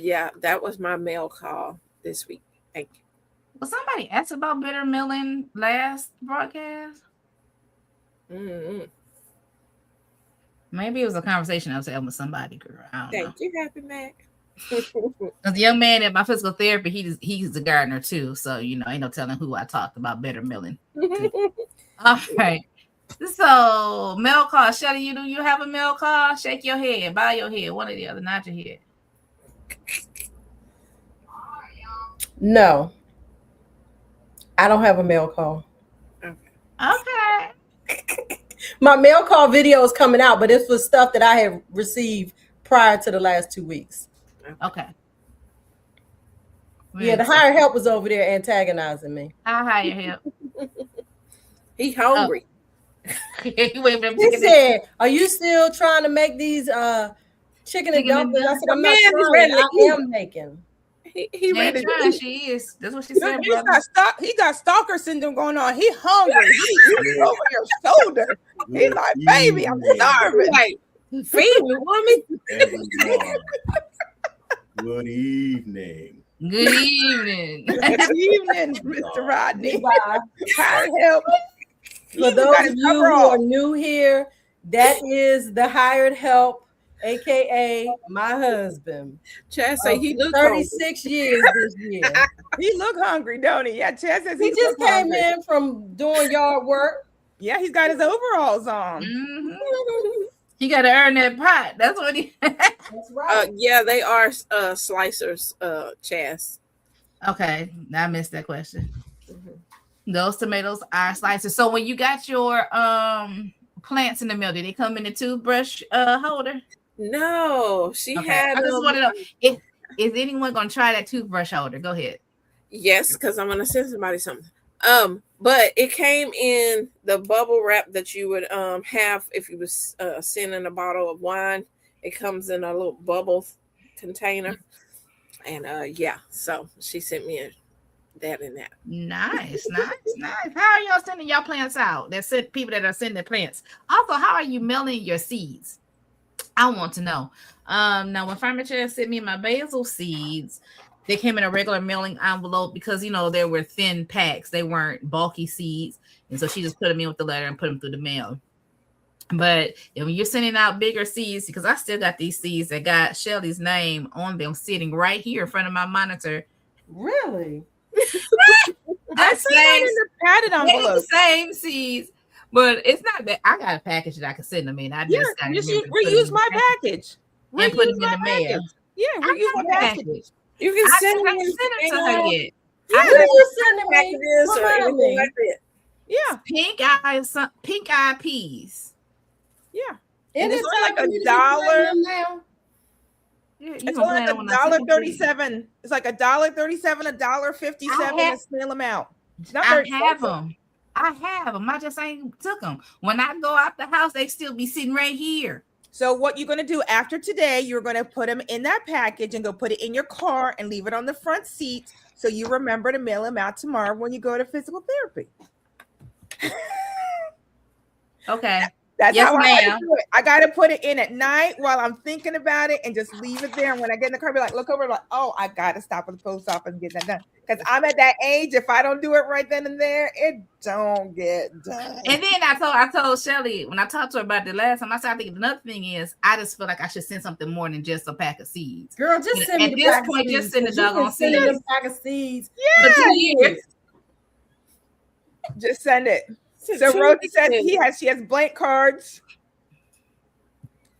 yeah, that was my mail call this week. Thank you. Well, somebody asked about bitter melon last broadcast. Mm-hmm. Maybe it was a conversation I was having with somebody, girl. I don't know. Thank you, Happy Mac. The young man at my physical therapy, he's a gardener too. So, ain't no telling who I talked about bitter melon. All right. So, mail call. Shelly, you have a mail call? Shake your head, bow your head, one or the other, not your head. No. I don't have a mail call. Okay. My mail call video is coming out, but it's for stuff that I have received prior to the last 2 weeks. Okay. Yeah, the higher help was over there antagonizing me. I'll hire help. He hungry. He said, "Are you still trying to make these chicken and dumplings?" I said, "I'm not trying. I am making." He ready. She is. That's what she said. He got stalker syndrome going on. He hungry. He's over your shoulder. He's like, baby, I'm starving. Like, feed me, woman. Everyone, good evening. Good evening. Good evening, Mr. Rodney. Goodbye. Hired help. For those of you who are new here, that is the hired help, aka my husband. Chad say he looked 36 years this year. He look hungry, don't he? Yeah, Chad says He just came in from doing yard work. Yeah, he's got his overalls on. Mm-hmm. He got to earn that pot. That's what he. That's right. Yeah, they are slicers, Chaz. Okay, I missed that question. Those tomatoes are slices. So when you got your plants in the mail, did they come in a toothbrush holder? No, she had. I just want to know is anyone going to try that toothbrush holder? Go ahead. Yes, because I'm going to send somebody something. But it came in the bubble wrap that you would have if you was sending a bottle of wine. It comes in a little bubble container, and yeah, so she sent me that and that. Nice. How are y'all sending y'all plants out? That sent people that are sending plants. Also, how are you mailing your seeds? I want to know. Now when Farmer Chair sent me my basil seeds, they came in a regular mailing envelope because there were thin packs. They weren't bulky seeds, and so she just put them in with the letter and put them through the mail. But when you're sending out bigger seeds, because I still got these seeds that got Shelly's name on them sitting right here in front of my monitor. Really? That's in the padded envelope. The same seeds, but it's not that I got a package that I can send them in. I just reuse my package and put them in the mail. Yeah, reuse my package. You can send them to her yet. Yeah, you send them packages or anything like that. Yeah, pink eyed peas. Yeah, and it's only like $1. It's only like $1.37. It's like $1.37, $1.57 a snail amount. I have them. I just ain't took them. When I go out the house, they still be sitting right here. So what you're going to do after today, you're going to put them in that package and go put it in your car and leave it on the front seat so you remember to mail them out tomorrow when you go to physical therapy. Okay. That's how I gotta do it. I got to put it in at night while I'm thinking about it and just leave it there. And when I get in the car, be like, look over, like, oh, I got to stop at the post office and get that done. Because I'm at that age, if I don't do it right then and there, it don't get done. And then I told Shelly, when I talked to her about the last time, I said, I think another thing is, I just feel like I should send something more than just a pack of seeds. Girl, just send me at this point, just send the doggone seeds. Send a pack of seeds. Yeah. For 2 years. Just send it. So Rosie said she has blank cards.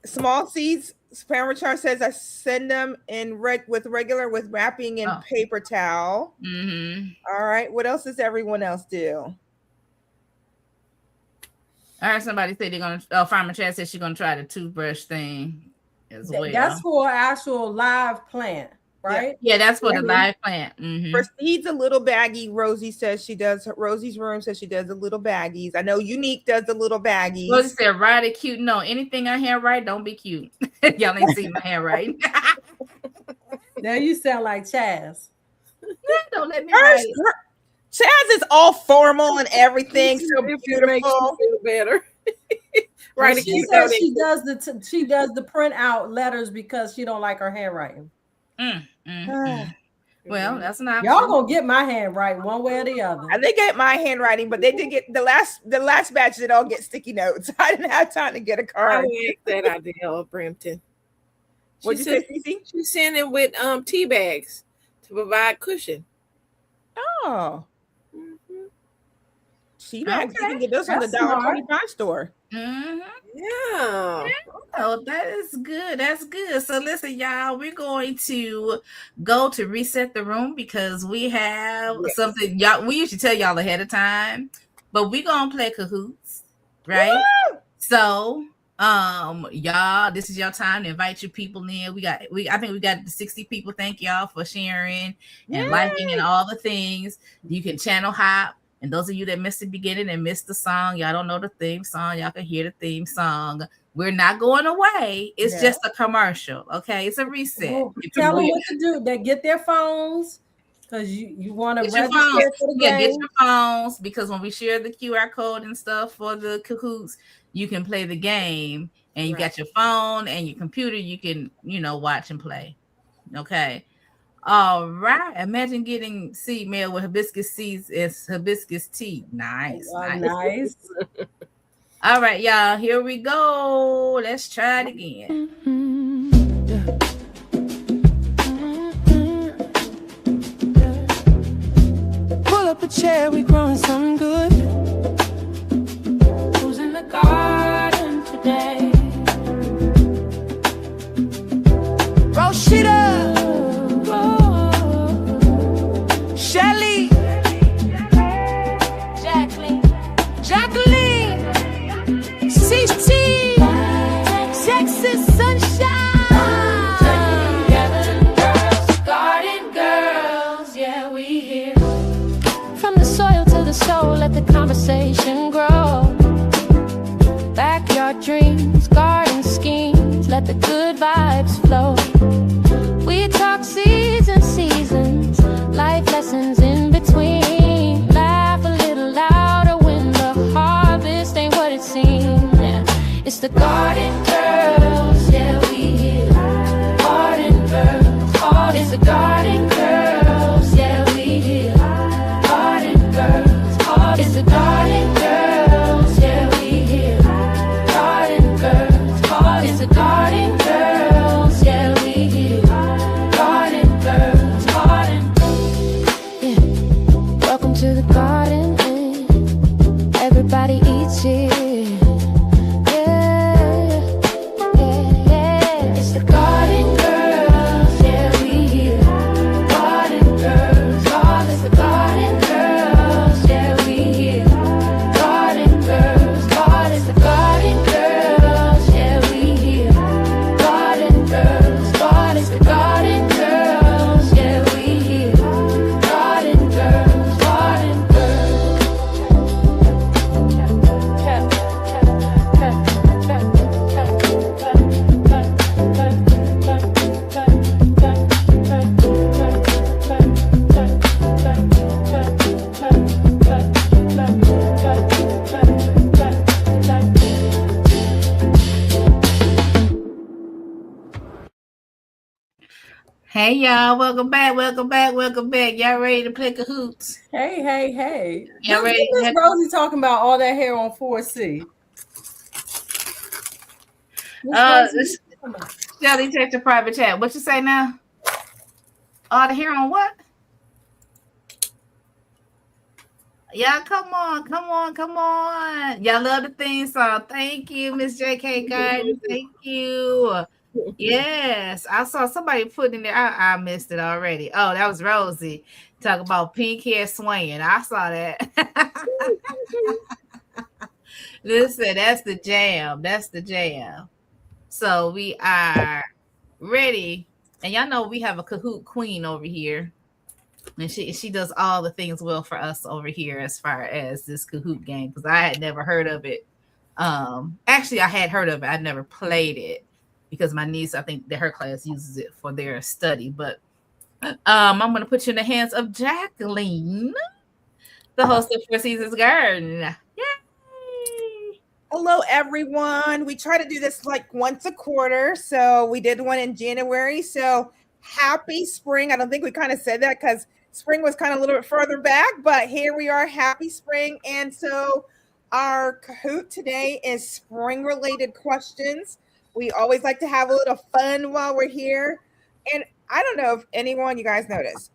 Small seeds. Parachar says I send them in with wrapping in paper towel. Mm-hmm. All right. What else does everyone else do? I heard somebody say they're gonna. Farmer Chad said she's gonna try the toothbrush thing as well. That's for actual live plant, right? Yeah, that's for the live plant. Mm-hmm. For seeds, a little baggie. Rosie says she does. Rosie's room says she does the little baggies. I know Unique does the little baggies. Rosie said, "Write it cute." No, anything I handwrite, don't be cute. Y'all ain't seen my handwriting. Now you sound like Chaz. Don't let me write. Chaz is all formal and everything, so beautiful. Makes you feel better. Right. She says she does the print out letters because she don't like her handwriting. Well, that's not. Y'all gonna get my handwriting one way or the other. They get my handwriting, but they did get the last batch did all get sticky notes. I didn't have time to get a card. I like that idea of Brampton. What'd you say, Cece? She's sending with tea bags to provide cushion. Oh. Tea bags. You can get those from the $1.25 store. Mm-hmm. Yeah. Oh, that is good. That's good. So listen, y'all, we're going to go to reset the room because we have something. Y'all, we usually tell y'all ahead of time, but we're gonna play Kahoots, right? Woo! So y'all, this is your time to invite your people in. I think we got 60 people. Thank y'all for sharing and liking and all the things. You can channel hop. And those of you that missed the beginning and missed the song, y'all don't know the theme song. Y'all can hear the theme song. We're not going away. It's just a commercial. Okay, it's a reset. Well, tell them what to do. They get their phones because you want to register for the game. Get your phones because when we share the QR code and stuff for the Kahoots, you can play the game. And you got your phone and your computer. You can watch and play. Okay. All right. Imagine getting seed mail with hibiscus seeds as hibiscus tea. Nice. Nice. Nice. All right, y'all. Here we go. Let's try it again. Pull up a chair, we growing something good. Who's in the garden today? Roshita, Shelly, Jacqueline, CT, Texas sunshine. Garden girls, yeah, we here. From the soil to the soul, let the conversation grow. Backyard dreams, garden schemes, let the good vibes flow. We talk seeds and seasons, life lessons in between. Laugh a little louder when the harvest ain't what it seems. Yeah. It's the garden girls, yeah, we here. Garden girls, it's the garden girls, yeah, we here. Garden girls, it's the garden girls, yeah, we here. Garden girls, it's the garden girls, yeah, we here. Garden girls, yeah. Welcome to the garden, everybody eats here. It's the garden girls, yeah, we here. Garden girls, it's the garden girls, yeah, we here. Garden girls, it's the garden girls, yeah, we here. Garden girls, it's the garden girls, yeah, we here. Garden girls, Hey, y'all. Welcome back. Welcome back. Welcome back. Y'all ready to play Kahoots? Hey. Y'all ready? Miss Rosie talking about all that hair on 4C. Shelly, check your private chat. What you say now? All the hair on what? Y'all, come on. Y'all love the theme song. Thank you, Miss JK Garden. Thank you. Yes, I saw somebody put in there. I missed it already. Oh, that was Rosie. Talk about pink hair swinging. I saw that. Listen, that's the jam. So we are ready. And y'all know we have a Kahoot queen over here. And she does all the things well for us over here as far as this Kahoot game, because I had never heard of it. Actually, I had heard of it. I'd never played it because my niece, I think that her class uses it for their study. But I'm going to put you in the hands of Jacqueline, the host of Four Seasons Garden. Yay! Hello, everyone. We try to do this like once a quarter. So we did one in January. So happy spring. I don't think we kind of said that because spring was kind of a little bit further back, but here we are. Happy spring. And so our Kahoot today is spring related questions. We always like to have a little fun while we're here. And I don't know if anyone, you guys notice,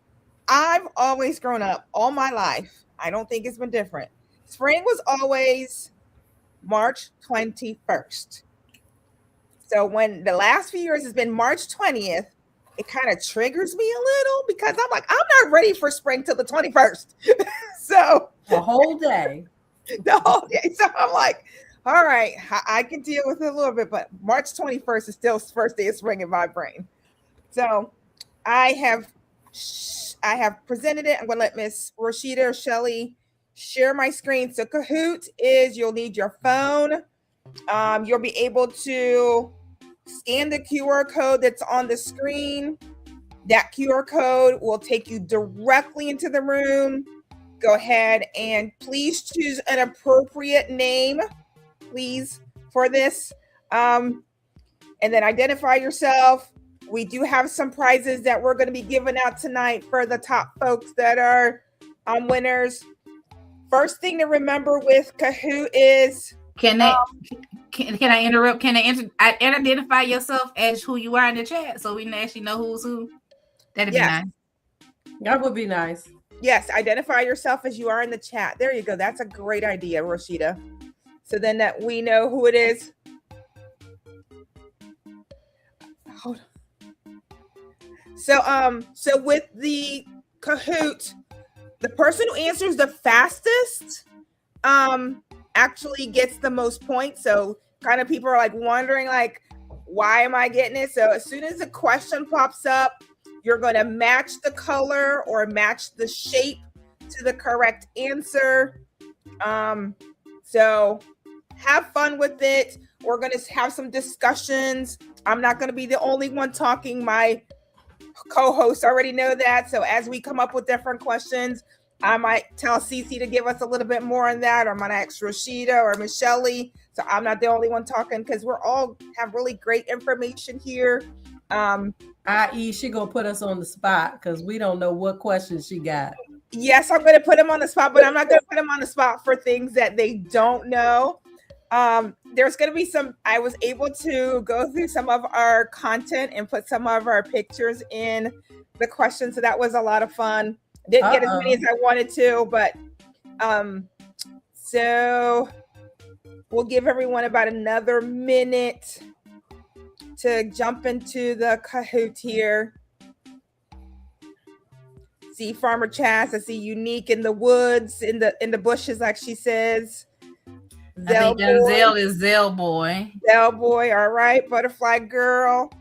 I've always grown up all my life. I don't think it's been different. Spring was always March 21st. So when the last few years has been March 20th, it kind of triggers me a little because I'm like, I'm not ready for spring till the 21st. So the whole day. So I'm like, all right, I can deal with it a little bit, but March 21st is still the first day of spring in my brain. So I have presented it. I'm going to let Miss Rashida or Shelly share my screen. So Kahoot is, you'll need your phone. You'll be able to scan the QR code that's on the screen. That QR code will take you directly into the room. Go ahead and please choose an appropriate name, please, for this. And then identify yourself. We do have some prizes that we're going to be giving out tonight for the top folks that are winners. First thing to remember with Kahoot is can I interrupt? Can I identify yourself as who you are in the chat so we can actually know who's who? That'd be nice. That would be nice. Yes, identify yourself as you are in the chat. There you go. That's a great idea, Rashida. So then that we know who it is. Hold on. So with the Kahoot, the person who answers the fastest actually gets the most points. So kind of people are like wondering like, why am I getting it? So as soon as a question pops up, you're going to match the color or match the shape to the correct answer. So have fun with it. We're going to have some discussions. I'm not going to be the only one talking. My co-hosts already know that. So as we come up with different questions, I might tell Cece to give us a little bit more on that, or I'm going to ask Rashida or Michelle. So I'm not the only one talking because we're all have really great information here. I.e., she gonna put us on the spot because we don't know what questions she got. Yes, I'm going to put them on the spot, but I'm not going to put them on the spot for things that they don't know. There's going to be some, I was able to go through some of our content and put some of our pictures in the questions. So that was a lot of fun. Didn't get as many as I wanted to, but so we'll give everyone about another minute to jump into the Kahoot here. See Farmer Chaz, I see Unique in the woods, in the bushes, like she says. I think Denzel is Zell Boy. Zell Boy, all right. Butterfly Girl.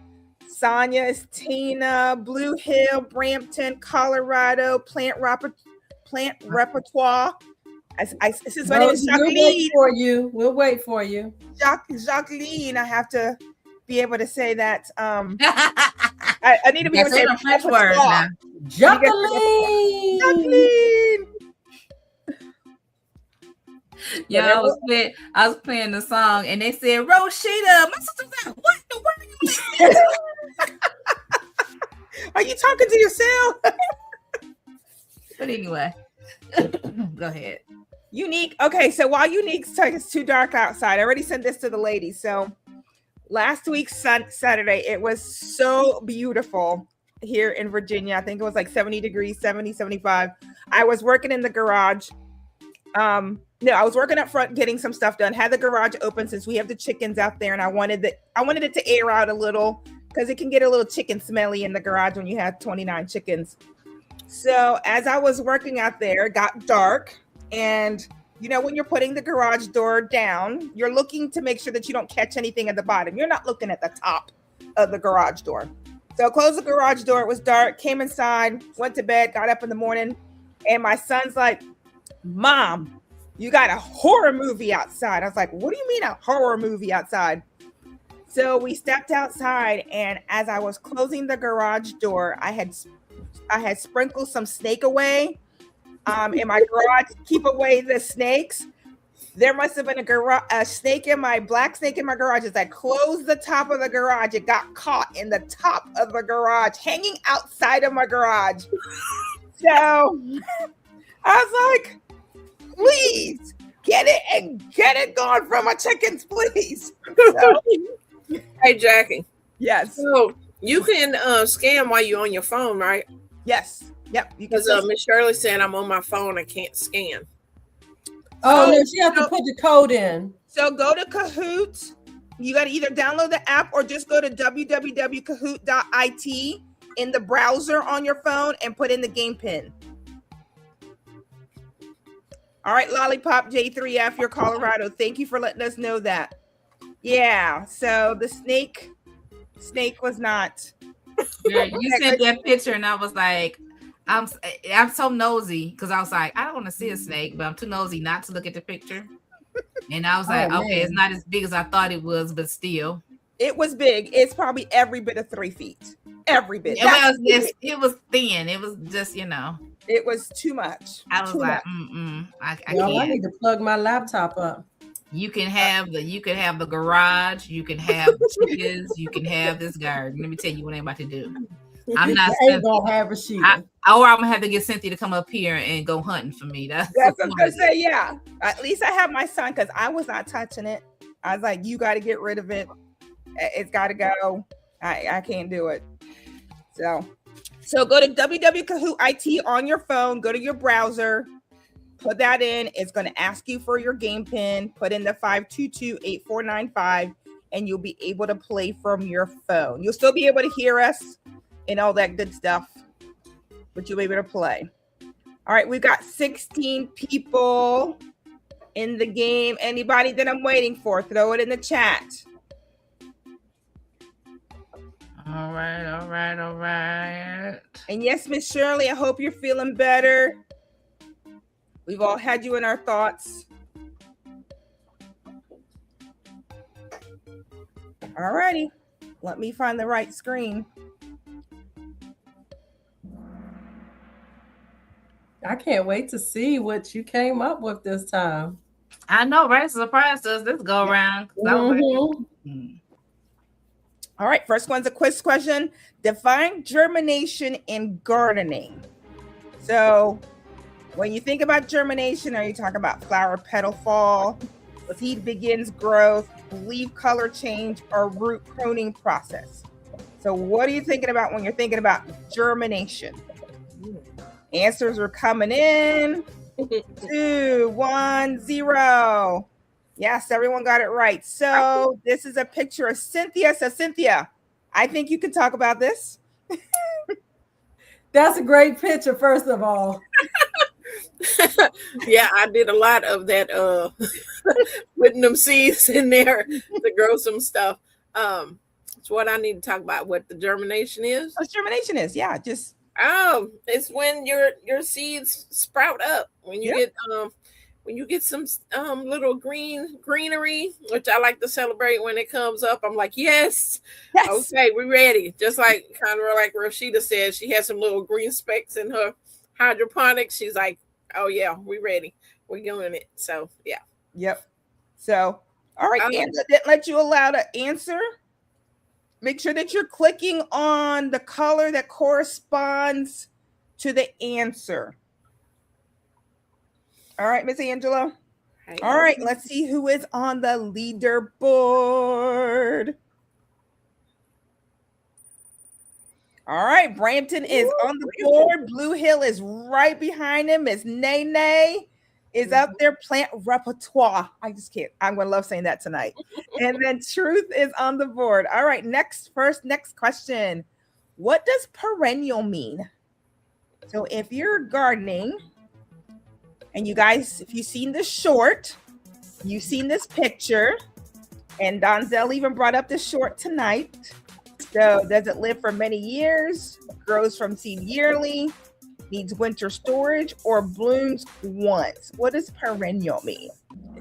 Sonia is Tina. Blue Hill, Brampton, Colorado. Plant Repertoire. Since my name is Jacqueline. We'll wait for you. Jacqueline, I have to be able to say that. I need to be able to say the French word now. Jacqueline. Jacqueline. Yeah, I was playing the song and they said, Rashida. My sister said, what the word are you saying? Are you talking to yourself? But anyway, go ahead. Unique. Okay, so while Unique's like it's too dark outside, I already sent this to the ladies. So last week's Saturday, it was so beautiful here in Virginia. I think it was like 70 degrees, 70, 75. I was working in the garage. No, I was working up front getting some stuff done. Had the garage open since we have the chickens out there, and I wanted it to air out a little because it can get a little chicken smelly in the garage when you have 29 chickens. So as I was working out there, it got dark, and you know when you're putting the garage door down, you're looking to make sure that you don't catch anything at the bottom. You're not looking at the top of the garage door. So I closed the garage door. It was dark. Came inside, went to bed, got up in the morning, and my son's like, Mom, you got a horror movie outside. I was like, what do you mean a horror movie outside? So we stepped outside, and as I was closing the garage door, I had sprinkled some snake away in my garage to keep away the snakes. There must have been a black snake in my garage. As I closed the top of the garage, it got caught in the top of the garage, hanging outside of my garage. So I was like, please get it gone from my chickens, please. So, hey, Jackie. Yes. So you can scan while you're on your phone, right? Yes. Yep. Because Miss Shirley said I'm on my phone. I can't scan. Oh, no, she has to put the code in. So go to Kahoot. You got to either download the app or just go to www.kahoot.it in the browser on your phone and put in the game pin. All right, Lollipop J3F, you're Colorado. Thank you for letting us know that. Yeah, so the snake was not. Yeah, you sent that picture and I was like, I'm so nosy because I was like, I don't want to see a snake, but I'm too nosy not to look at the picture. And I was like, okay, it's not as big as I thought it was, but still. It was big. It's probably every bit of 3 feet. Every bit. It was thin. It was just, It was too much. I was too like, much. I Well, can't. I need to plug my laptop up. You can have the garage, you can have the chickens, you can have this garden. Let me tell you what I'm about to do. I'm not I ain't gonna have a Sheila. or I'm gonna have to get Cynthia to come up here and go hunting for me. That's what I was gonna say. Yeah, at least I have my son, because I was not touching it. I was like, you got to get rid of it. It's got to go. I can't do it. So go to www.kahoot.it on your phone. Go to your browser. Put that in. It's going to ask you for your game pin. Put in the 522-8495, and you'll be able to play from your phone. You'll still be able to hear us and all that good stuff, but you'll be able to play. All right, we've got 16 people in the game. Anybody that I'm waiting for, throw it in the chat. All right. And yes, Miss Shirley, I hope you're feeling better. We've all had you in our thoughts. All righty. Let me find the right screen. I can't wait to see what you came up with this time. I know, right? Surprised us this go around. All right, first one's a quiz question. Define germination in gardening. So when you think about germination, are you talking about flower petal fall, the seed begins growth, leaf color change, or root pruning process? So what are you thinking about when you're thinking about germination? Answers are coming in. 2, 1, 0. Yes, everyone got it right. So this is a picture of Cynthia. So Cynthia, I think you can talk about this. That's a great picture, first of all. Yeah, I did a lot of that putting them seeds in there to grow some stuff. It's what I need to talk about, what the germination is. What germination is, yeah, just it's when your seeds sprout up, when you get some little greenery, which I like to celebrate when it comes up. I'm like, yes. Okay, we're ready. Just like kind of like Rashida said, she had some little green specks in her hydroponics. She's like, oh yeah, we're ready. We're doing it. So yeah. Yep. So all right, Angela didn't let you allow to answer. Make sure that you're clicking on the color that corresponds to the answer. All right, Miss Angela. All right, let's see who is on the leaderboard. All right, Brampton is on the board. Blue Hill is right behind him. Miss Nene is up there. Plant repertoire. I just can't. I'm going to love saying that tonight. And then Truth is on the board. All right, next question. What does perennial mean? So if you're gardening, and you guys, if you've seen this short, you've seen this picture, and Donzel even brought up this short tonight. So does it live for many years, grows from seed yearly, needs winter storage, or blooms once? What does perennial mean?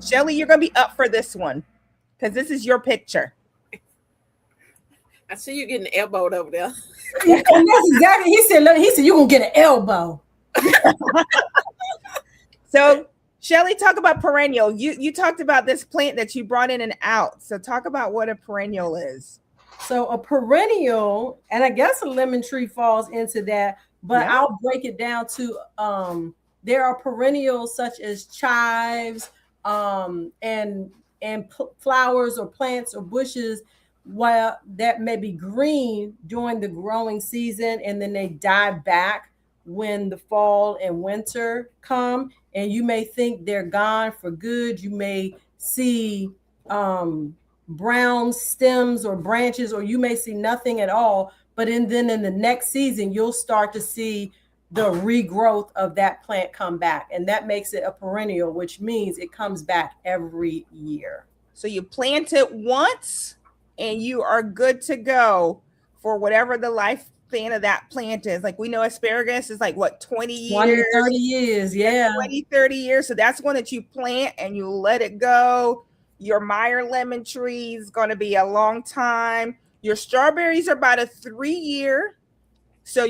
Shelly, you're going to be up for this one because this is your picture. I see you getting elbowed over there. And that's exactly, he said you're going to get an elbow. So Shelly, talk about perennial. You talked about this plant that you brought in and out. So talk about what a perennial is. So a perennial, and I guess a lemon tree falls into that, but yeah. I'll break it down to there are perennials such as chives and flowers or plants or bushes that may be green during the growing season, and then they die back when the fall and winter come, and you may think they're gone for good. You may see brown stems or branches, or you may see nothing at all. But then in the next season, you'll start to see the regrowth of that plant come back. And that makes it a perennial, which means it comes back every year. So you plant it once and you are good to go for whatever the lifespan of that plant is. Like we know asparagus is like what, 20 years? 20, 30 years, yeah. 20, 30 years. So that's one that you plant and you let it go. Your Meyer lemon tree is going to be a long time. Your strawberries are about a 3-year. So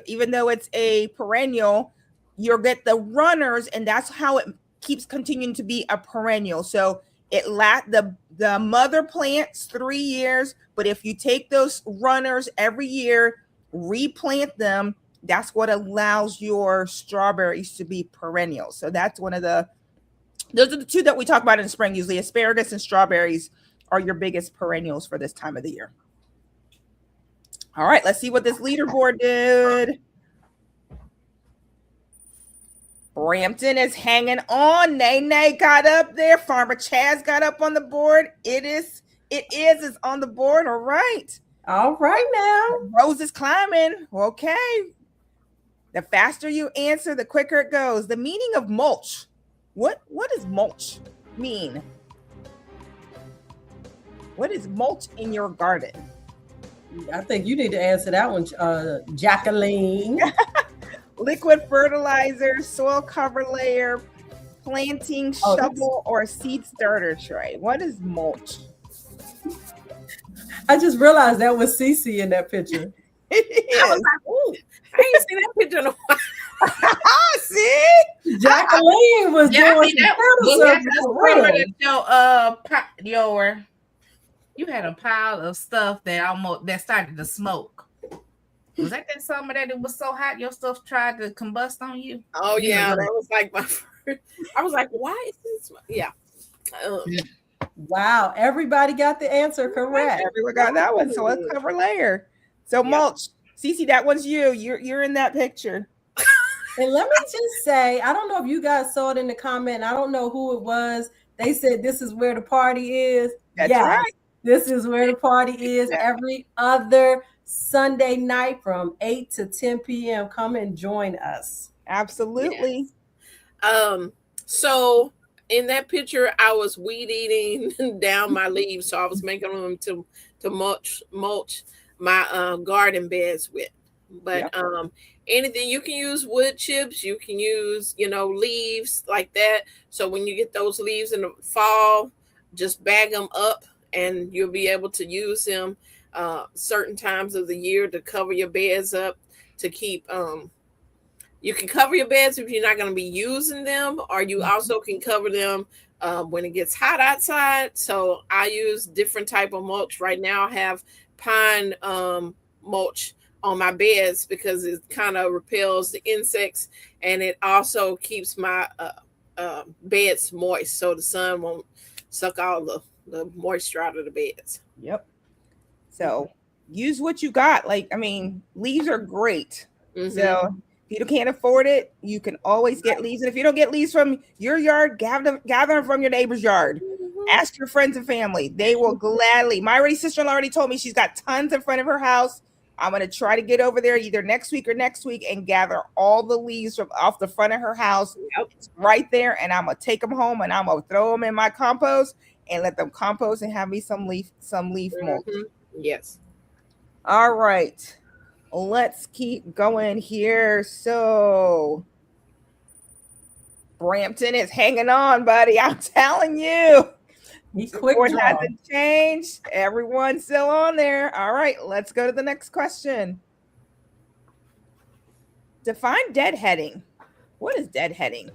even though it's a perennial, you'll get the runners, and that's how it keeps continuing to be a perennial. So The mother plants 3 years, but if you take those runners every year, replant them, that's what allows your strawberries to be perennial. So that's those are the two that we talk about in spring. Usually asparagus and strawberries are your biggest perennials for this time of the year. All right, let's see what this leaderboard did. Brampton is hanging on. Nay got up there. Farmer Chaz got up on the board. It is on the board. All right. All right now. Rose is climbing. Okay. The faster you answer, the quicker it goes. The meaning of mulch. What does mulch mean? What is mulch in your garden? I think you need to answer that one, Jacqueline. Liquid fertilizer, soil cover layer, planting shovel, or seed starter tray. What is mulch? I just realized that was Cece in that picture. I was like, ooh, I ain't seen that picture in a while. See? Jacqueline was doing you had a pile of stuff that started to smoke. Was that summer that it was so hot your stuff tried to combust on you? Oh yeah, that was like my first. I was like, why is this? Yeah. Wow, everybody got the answer correct. Everyone got that one. So let's cover layer. So mulch, Cece, that one's you. You're in that picture. And let me just say, I don't know if you guys saw it in the comment. I don't know who it was. They said this is where the party is. That's right. This is where the party is every other Sunday night from 8 to 10 p.m. Come and join us. Absolutely. Yes. So in that picture, I was weed eating down my leaves. So I was making them to mulch my garden beds with. But anything, you can use wood chips, you can use, leaves like that. So when you get those leaves in the fall, just bag them up and you'll be able to use them certain times of the year to cover your beds up, to keep you can cover your beds if you're not going to be using them, or you also can cover them when it gets hot outside. So I use different type of mulch. Right now I have pine mulch on my beds because it kind of repels the insects, and it also keeps my beds moist so the sun won't suck all the moisture out of the beds. Yep. So use what you got. Leaves are great. Mm-hmm. So if you can't afford it, you can always get leaves. And if you don't get leaves from your yard, gather them from your neighbor's yard. Mm-hmm. Ask your friends and family. They will gladly. My sister-in-law already told me she's got tons in front of her house. I'm going to try to get over there either next week and gather all the leaves from off the front of her house. Yep. It's right there. And I'm going to take them home and I'm going to throw them in my compost and let them compost and have me some leaf mulch. Yes. All right. Let's keep going here. So Brampton is hanging on, buddy. I'm telling you. The board hasn't changed. Everyone's still on there. All right, let's go to the next question. Define deadheading. What is deadheading?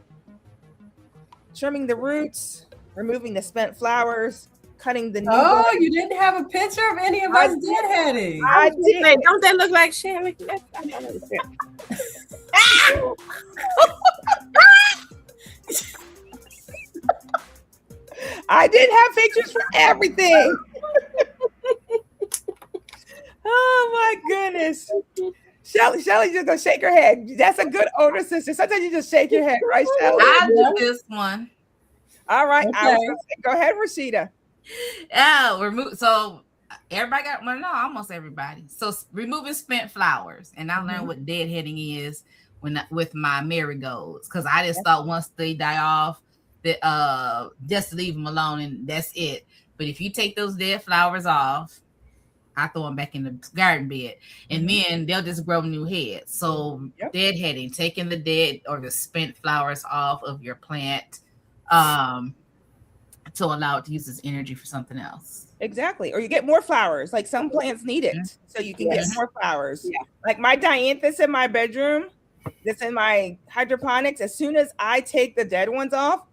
Trimming the roots, removing the spent flowers, cutting the new buds. You didn't have a picture of any of us deadheading. I did. Don't that look like Shelly? I did have pictures for everything. Oh my goodness. Shelly just gonna shake her head. That's a good older sister. Sometimes you just shake your head, right, Shelly? I'll do this one. All right. Okay. Go ahead, Rashida. So everybody got almost everybody. So removing spent flowers. And I learned what deadheading is with my marigolds, because I just thought once they die off, that just leave them alone and that's it. But if you take those dead flowers off, I throw them back in the garden bed, and then they'll just grow new heads. So deadheading, taking the dead or the spent flowers off of your plant to allow it to use its energy for something else. Exactly. Or you get more flowers. Like some plants need it, so you can get more flowers. Yeah. Like my dianthus in my bedroom, that's in my hydroponics. As soon as I take the dead ones off,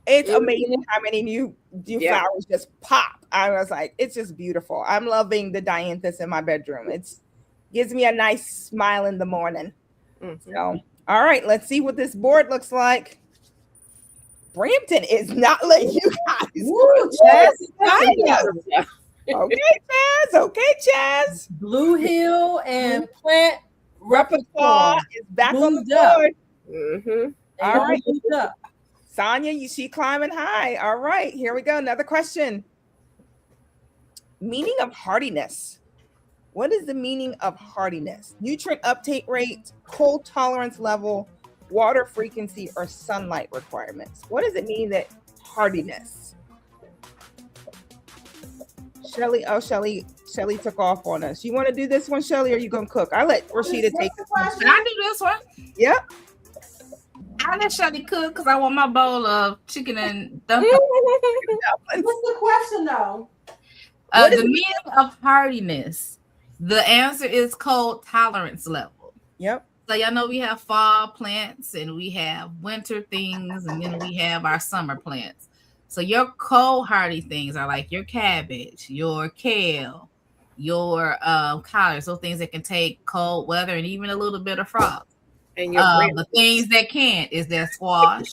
It's Mhm. amazing how many new Yeah. flowers just pop. I was like, it's just beautiful. I'm loving the dianthus in my bedroom. It's gives me a nice smile in the morning. Mhm. So, all right, let's see what this board looks like. Brampton is not letting you guys. Woo, Chaz is Chaz. Yeah. Okay, Chaz. Okay, Chaz. Blue Hill and Plant Repertoire Repertoire is back on the moved up. board. Mhm. They All right. moved up. Sonia, she climbing high. All right, here we go. Another question. Meaning of hardiness. What is the meaning of hardiness? Nutrient uptake rate, cold tolerance level, water frequency, or sunlight requirements? What does it mean that hardiness? Shelly, Shelly took off on us. You want to do this one, Shelly, or are you going to cook? I'll let Rashida take this one. Should I do this one? Yep. I let Shawty cook because I want my bowl of chicken and dumplings. What's the question though? What is The meaning of hardiness. The answer is cold tolerance level. Yep. So y'all know we have fall plants and we have winter things and then we have our summer plants. So your cold hardy things are like your cabbage, your kale, your collards, those things that can take cold weather and even a little bit of frost. And your The things that can't is that squash.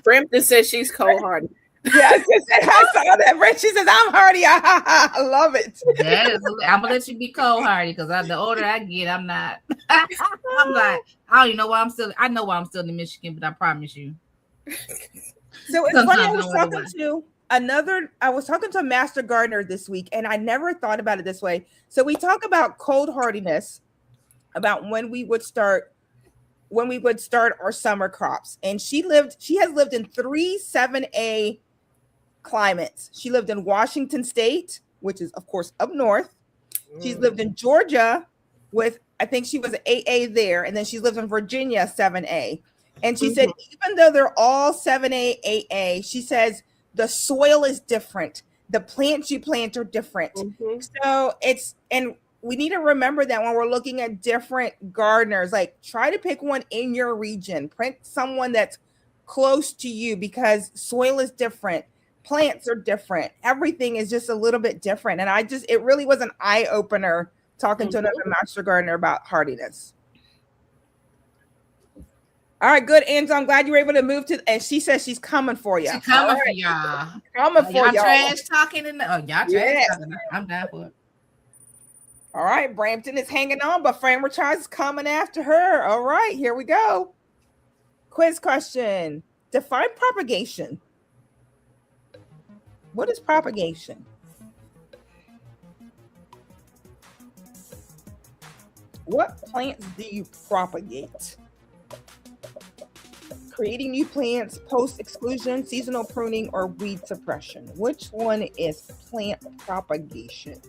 Brampton says she's cold hearted. Yes, I saw that. She says, I'm hardy. I love it. I'm gonna let you be cold hardy because the older I get, I'm not. I'm like, I don't even know why I'm still. I know why I'm still in Michigan, but I promise you. So it's Sometimes funny. I was talking to a master gardener this week, and I never thought about it this way. So we talk about cold hardiness, about when we would start our summer crops. And she has lived in 3 7A climates. She lived in Washington State, which is of course up north. She's lived in Georgia with, I think she was an 8A there, and then she lived in Virginia 7A. And she said, even though they're all 7A, 8A, she says the soil is different. The plants you plant are different. So and we need to remember that when we're looking at different gardeners, like try to pick one in your region, pick someone that's close to you because soil is different. Plants are different. Everything is just a little bit different. And it really was an eye opener talking to another master gardener about hardiness. All right, good, Angela. I'm glad you were able to move to, and she says she's coming for you. She's coming for y'all. Coming for y'all. Trash talking y'all trash talking. I'm down for it. All right, Brampton is hanging on, but Framer Charles is coming after her. All right, here we go. Quiz question. Define propagation. What is propagation? What plants do you propagate? Creating new plants, post-exclusion, seasonal pruning, or weed suppression? Which one is plant propagation?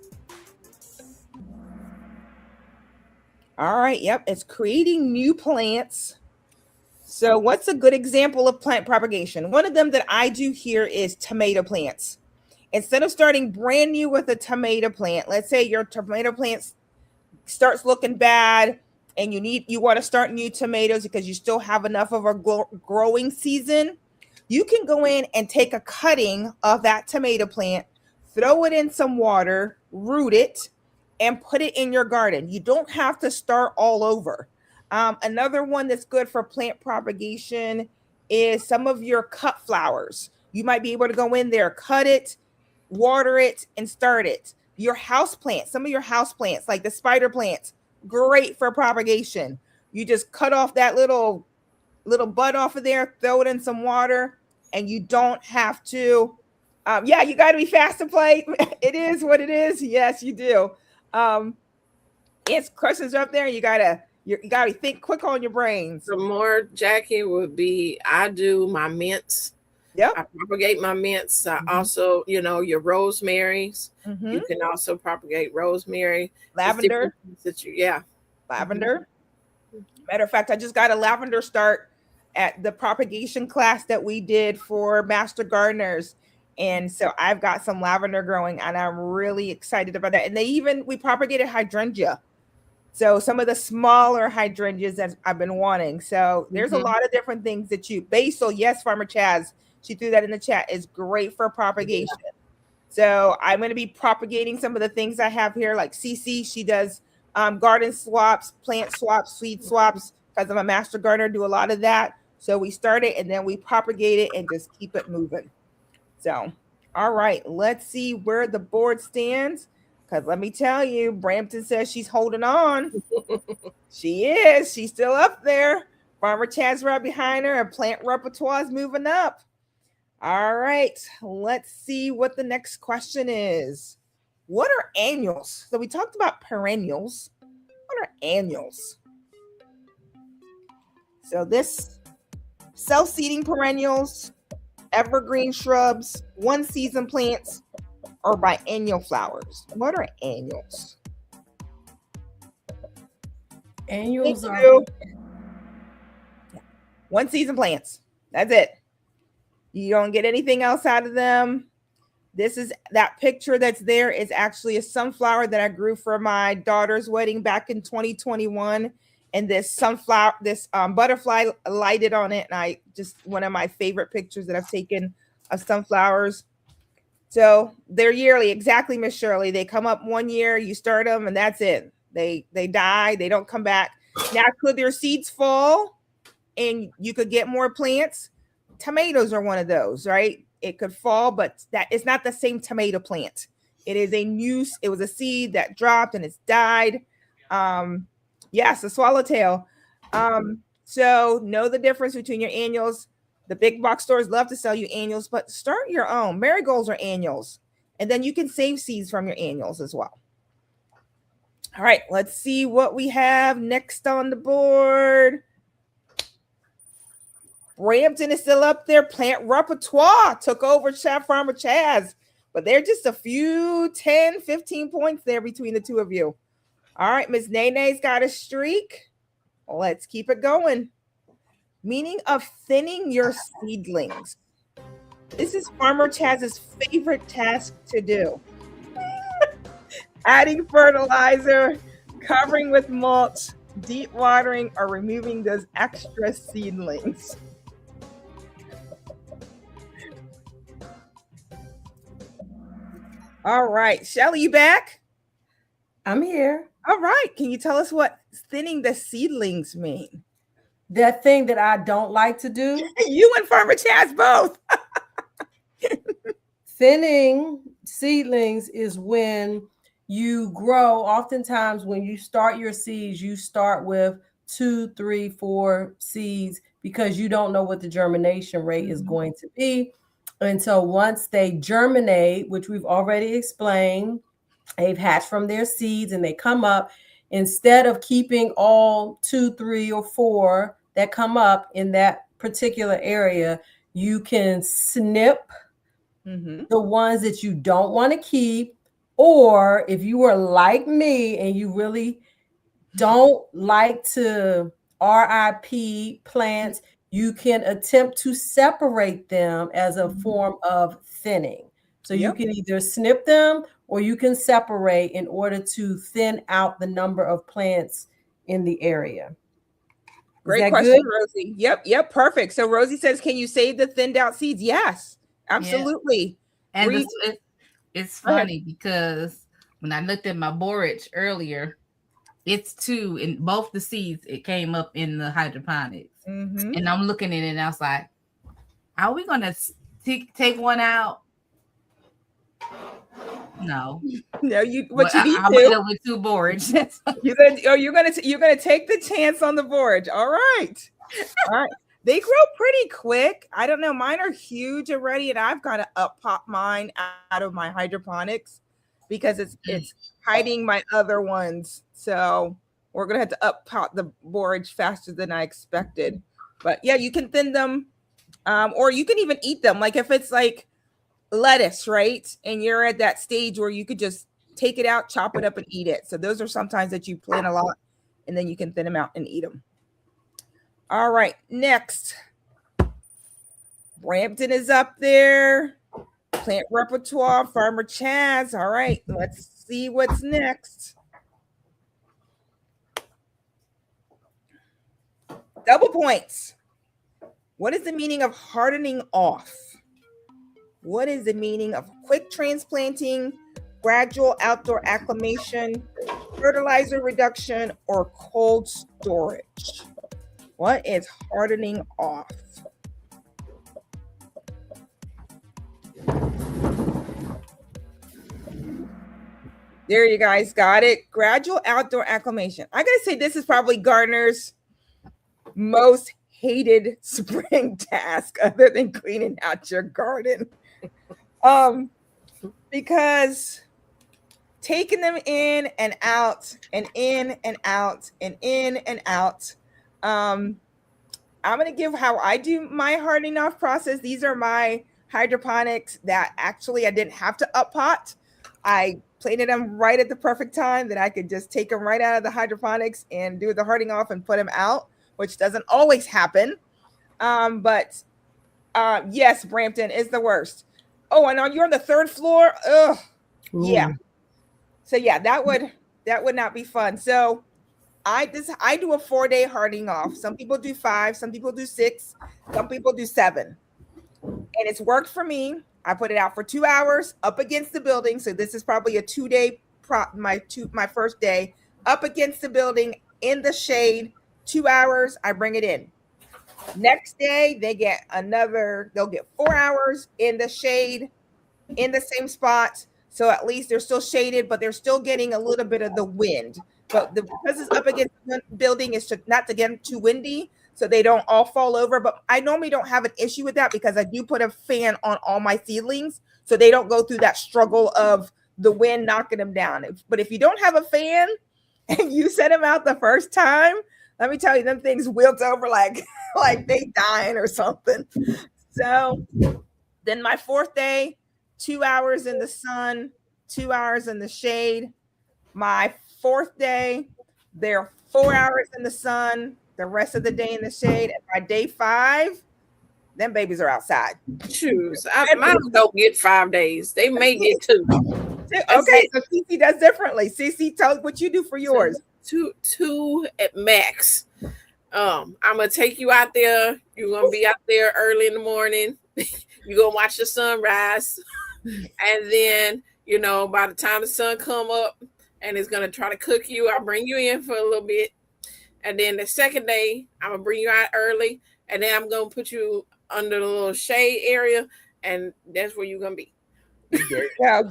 All right, yep, it's creating new plants. So what's a good example of plant propagation? One of them that I do here is tomato plants. Instead of starting brand new with a tomato plant, let's say your tomato plant starts looking bad and you want to start new tomatoes because you still have enough of a growing season, you can go in and take a cutting of that tomato plant, throw it in some water, root it, and put it in your garden. You don't have to start all over. Another one that's good for plant propagation is some of your cut flowers. You might be able to go in there, cut it, water it, and start it. Your house plants, some of your house plants, like the spider plants, great for propagation. You just cut off that little bud off of there, throw it in some water, and you don't have to. You got to be fast to play. It is what it is. Yes, you do. It's questions up there. You gotta think quick on your brains. The more Jackie would be, I do my mints. Yep. I propagate my mints. I also, your rosemaries. Mm-hmm. You can also propagate rosemary. Lavender. Lavender. Matter of fact, I just got a lavender start at the propagation class that we did for master gardeners. And so I've got some lavender growing and I'm really excited about that. And we propagated hydrangea. So some of the smaller hydrangeas that I've been wanting. So there's a Mhm. lot of different things that you basil. Yes, Farmer Chaz, she threw that in the chat. Is great for propagation. So I'm going to be propagating some of the things I have here, like Cece. She does garden swaps, plant swaps, seed swaps. Because I'm a master gardener, do a lot of that. So we start it and then we propagate it and just keep it moving. So, all right, let's see where the board stands. Because let me tell you, Brampton says she's holding on. She is. She's still up there. Farmer Chad's right behind her, and plant repertoire is moving up. All right, let's see what the next question is. What are annuals? So we talked about perennials. What are annuals? So this self-seeding perennials, evergreen shrubs, one season plants, or biennial flowers. What are annuals? Annuals Thank are you. One season plants. That's it. You don't get anything else out of them. This is that picture that's there is actually a sunflower that I grew for my daughter's wedding back in 2021. And this sunflower, this butterfly lighted on it. And I just, one of my favorite pictures that I've taken of sunflowers. So they're yearly, exactly, Miss Shirley. They come up one year, you start them, and that's it. They die, they don't come back. Now, could their seeds fall and you could get more plants? Tomatoes are one of those, right? It could fall, but that is not the same tomato plant. It is a new, it was a seed that dropped and it's died. Yes, a swallowtail. So know the difference between your annuals. The big box stores love to sell you annuals, but start your own. Marigolds are annuals. And then you can save seeds from your annuals as well. All right, let's see what we have next on the board. Brampton is still up there. Plant repertoire took over Chef Farmer Chaz, but they're just a few 10, 15 points there between the two of you. All right, Miss Nene's got a streak. Let's keep it going. Meaning of thinning your seedlings. This is Farmer Chaz's favorite task to do. Adding fertilizer, covering with mulch, deep watering, or removing those extra seedlings. All right, Shelly, you back? I'm here. All right, can you tell us what thinning the seedlings mean? That thing that I don't like to do. You and Farmer Chaz both. Thinning seedlings is when you grow. Oftentimes, when you start your seeds, you start with 2, 3, 4 seeds because you don't know what the germination rate is going to be. And so once they germinate, which we've already explained, they've hatched from their seeds and they come up. Instead of keeping all 2, 3, or 4 that come up in that particular area, you can snip the ones that you don't want to keep. Or if you are like me and you really don't like to RIP plants, you can attempt to separate them as a form of thinning. So you can either snip them or you can separate in order to thin out the number of plants in the area. Great question, good? Rosie. Yep, perfect. So Rosie says, can you save the thinned out seeds? Yes, absolutely. Yeah. And it's funny because when I looked at my borage earlier, it's 2 in both the seeds. It came up in the hydroponics. And I'm looking at it and I was like, are we going to take one out? No, you. What you need I'm to up with 2 borage. you're gonna take the chance on the borage. All right. They grow pretty quick. I don't know. Mine are huge already, and I've got to up pop mine out of my hydroponics because it's hiding my other ones. So we're gonna have to up pop the borage faster than I expected. But yeah, you can thin them, or you can even eat them. Like if it's like lettuce, right? And you're at that stage where you could just take it out, chop it up, and eat it. So those are sometimes that you plant a lot, and then you can thin them out and eat them. All right, next. Brampton is up there. Plant repertoire, Farmer Chaz. All right, let's see what's next. Double points. What is the meaning of hardening off? What is the meaning of quick transplanting, gradual outdoor acclimation, fertilizer reduction, or cold storage? What is hardening off? There you guys got it. Gradual outdoor acclimation. I gotta say, this is probably Gardner's most hated spring task other than cleaning out your garden. Because taking them in and out and in and out and in and out. I'm going to give how I do my hardening off process. These are my hydroponics that actually I didn't have to up pot. I planted them right at the perfect time that I could just take them right out of the hydroponics and do the hardening off and put them out, which doesn't always happen. But yes, Brampton is the worst. Oh, and you're on the third floor. Ugh. Yeah. So yeah, that would not be fun. So I do a 4-day hardening off. Some people do 5, some people do 6, some people do 7. And it's worked for me. I put it out for 2 hours up against the building. So this is probably a 2-day my first day up against the building in the shade, 2 hours, I bring it in. Next day, they'll get 4 hours in the shade in the same spot. So at least they're still shaded, but they're still getting a little bit of the wind. But because it's up against the building, it's not to get too windy, so they don't all fall over. But I normally don't have an issue with that because I do put a fan on all my seedlings, so they don't go through that struggle of the wind knocking them down. But if you don't have a fan and you set them out the first time, let me tell you, them things wilt over like they dying or something. So then my 4th day, 2 hours in the sun, 2 hours in the shade. My 4th day, they're 4 hours in the sun, the rest of the day in the shade. And by day 5, them babies are outside. Choose. Mine don't get 5 days. They may get 2. Okay, so Cece does differently. Cece, tell what you do for yours. Two at max. I'm gonna take you out there. You're gonna be out there early in the morning. You're gonna watch the sunrise, and then by the time the sun come up and it's gonna try to cook you, I'll bring you in for a little bit, and then the second day I'm gonna bring you out early, and then I'm gonna put you under the little shade area, and that's where you're gonna be. Yeah,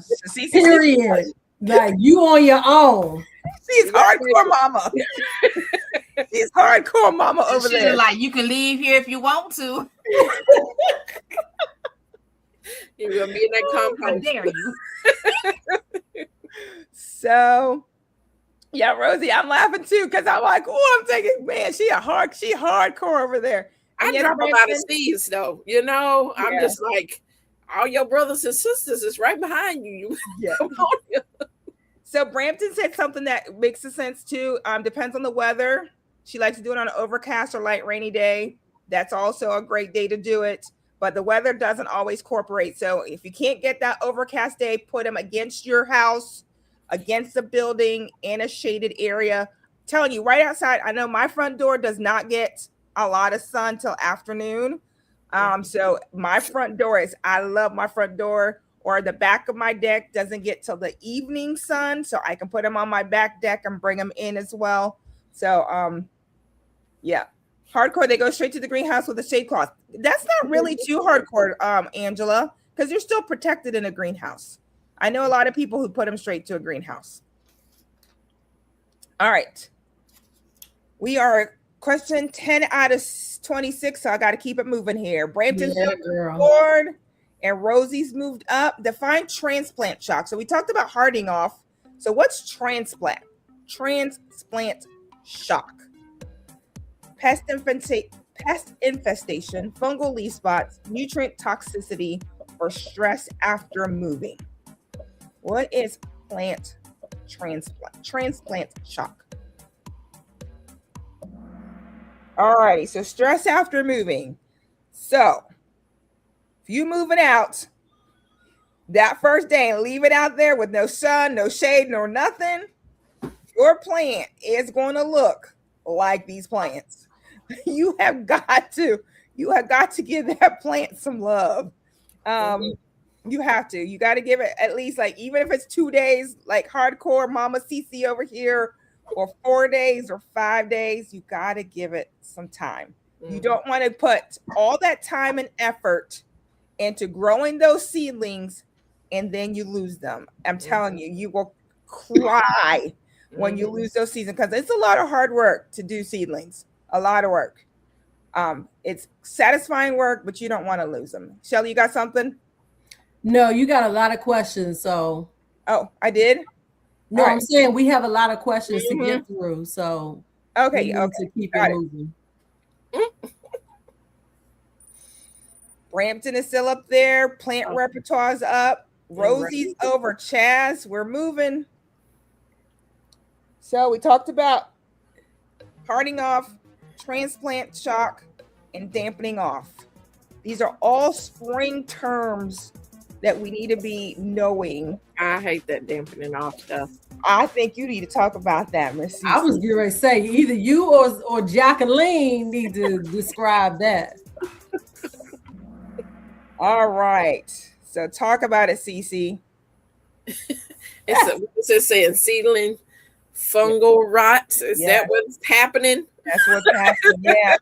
period. Like you on your own. She's hardcore mama. She's hardcore mama over there. Like, you can leave here if you want to. You're gonna be in that compost. How dare you? So yeah, Rosie, I'm laughing too because I'm like, oh, I'm thinking, man, she hardcore over there. And I drop a lot of seeds though. I'm just like, all your brothers and sisters is right behind you. Yeah. So Brampton said something that makes sense too. Depends on the weather. She likes to do it on an overcast or light rainy day. That's also a great day to do it. But the weather doesn't always cooperate. So if you can't get that overcast day, put them against your house, against the building in a shaded area. I'm telling you, right outside. I know my front door does not get a lot of sun till afternoon. So my front door I love my front door, or the back of my deck doesn't get till the evening sun. So I can put them on my back deck and bring them in as well. So, yeah, hardcore, they go straight to the greenhouse with a shade cloth. That's not really too hardcore, Angela, because you're still protected in a greenhouse. I know a lot of people who put them straight to a greenhouse. All right. We are question 10 out of 26, so I got to keep it moving here. Brampton's board and Rosie's moved up. Define transplant shock. So we talked about hardening off. So what's transplant? Transplant shock. Pest infestation, fungal leaf spots, nutrient toxicity, or stress after moving. What is transplant shock? All righty, so stress after moving. So if you move it out that first day and leave it out there with no sun, no shade, no nothing, your plant is going to look like these plants. You have got to give that plant some love. You have to. You got to give it at least, like, even if it's 2 days, like hardcore Mama CC over here, or 4 days or 5 days, you got to give it some time. You don't want to put all that time and effort into growing those seedlings and then you lose them. I'm telling you, you will cry when you lose those seedlings, because it's a lot of hard work to do seedlings. A lot of work. It's satisfying work, but you don't want to lose them. Shelly, you got something? No, you got a lot of questions. So, oh, I did. No, I'm saying we have a lot of questions to get through. So, okay, we need to keep it moving. Brampton is still up there. Plant repertoire's up. Rosie's over. Chaz, we're moving. So we talked about hardening off, transplant shock, and dampening off. These are all spring terms that we need to be knowing. I hate that dampening off stuff. I think you need to talk about that, Miss. I was going to say either you or Jacqueline need to describe that. All right. So talk about it, Cece. What's it saying? Seedling fungal rot? Is that what's happening? That's what's happening. Yeah.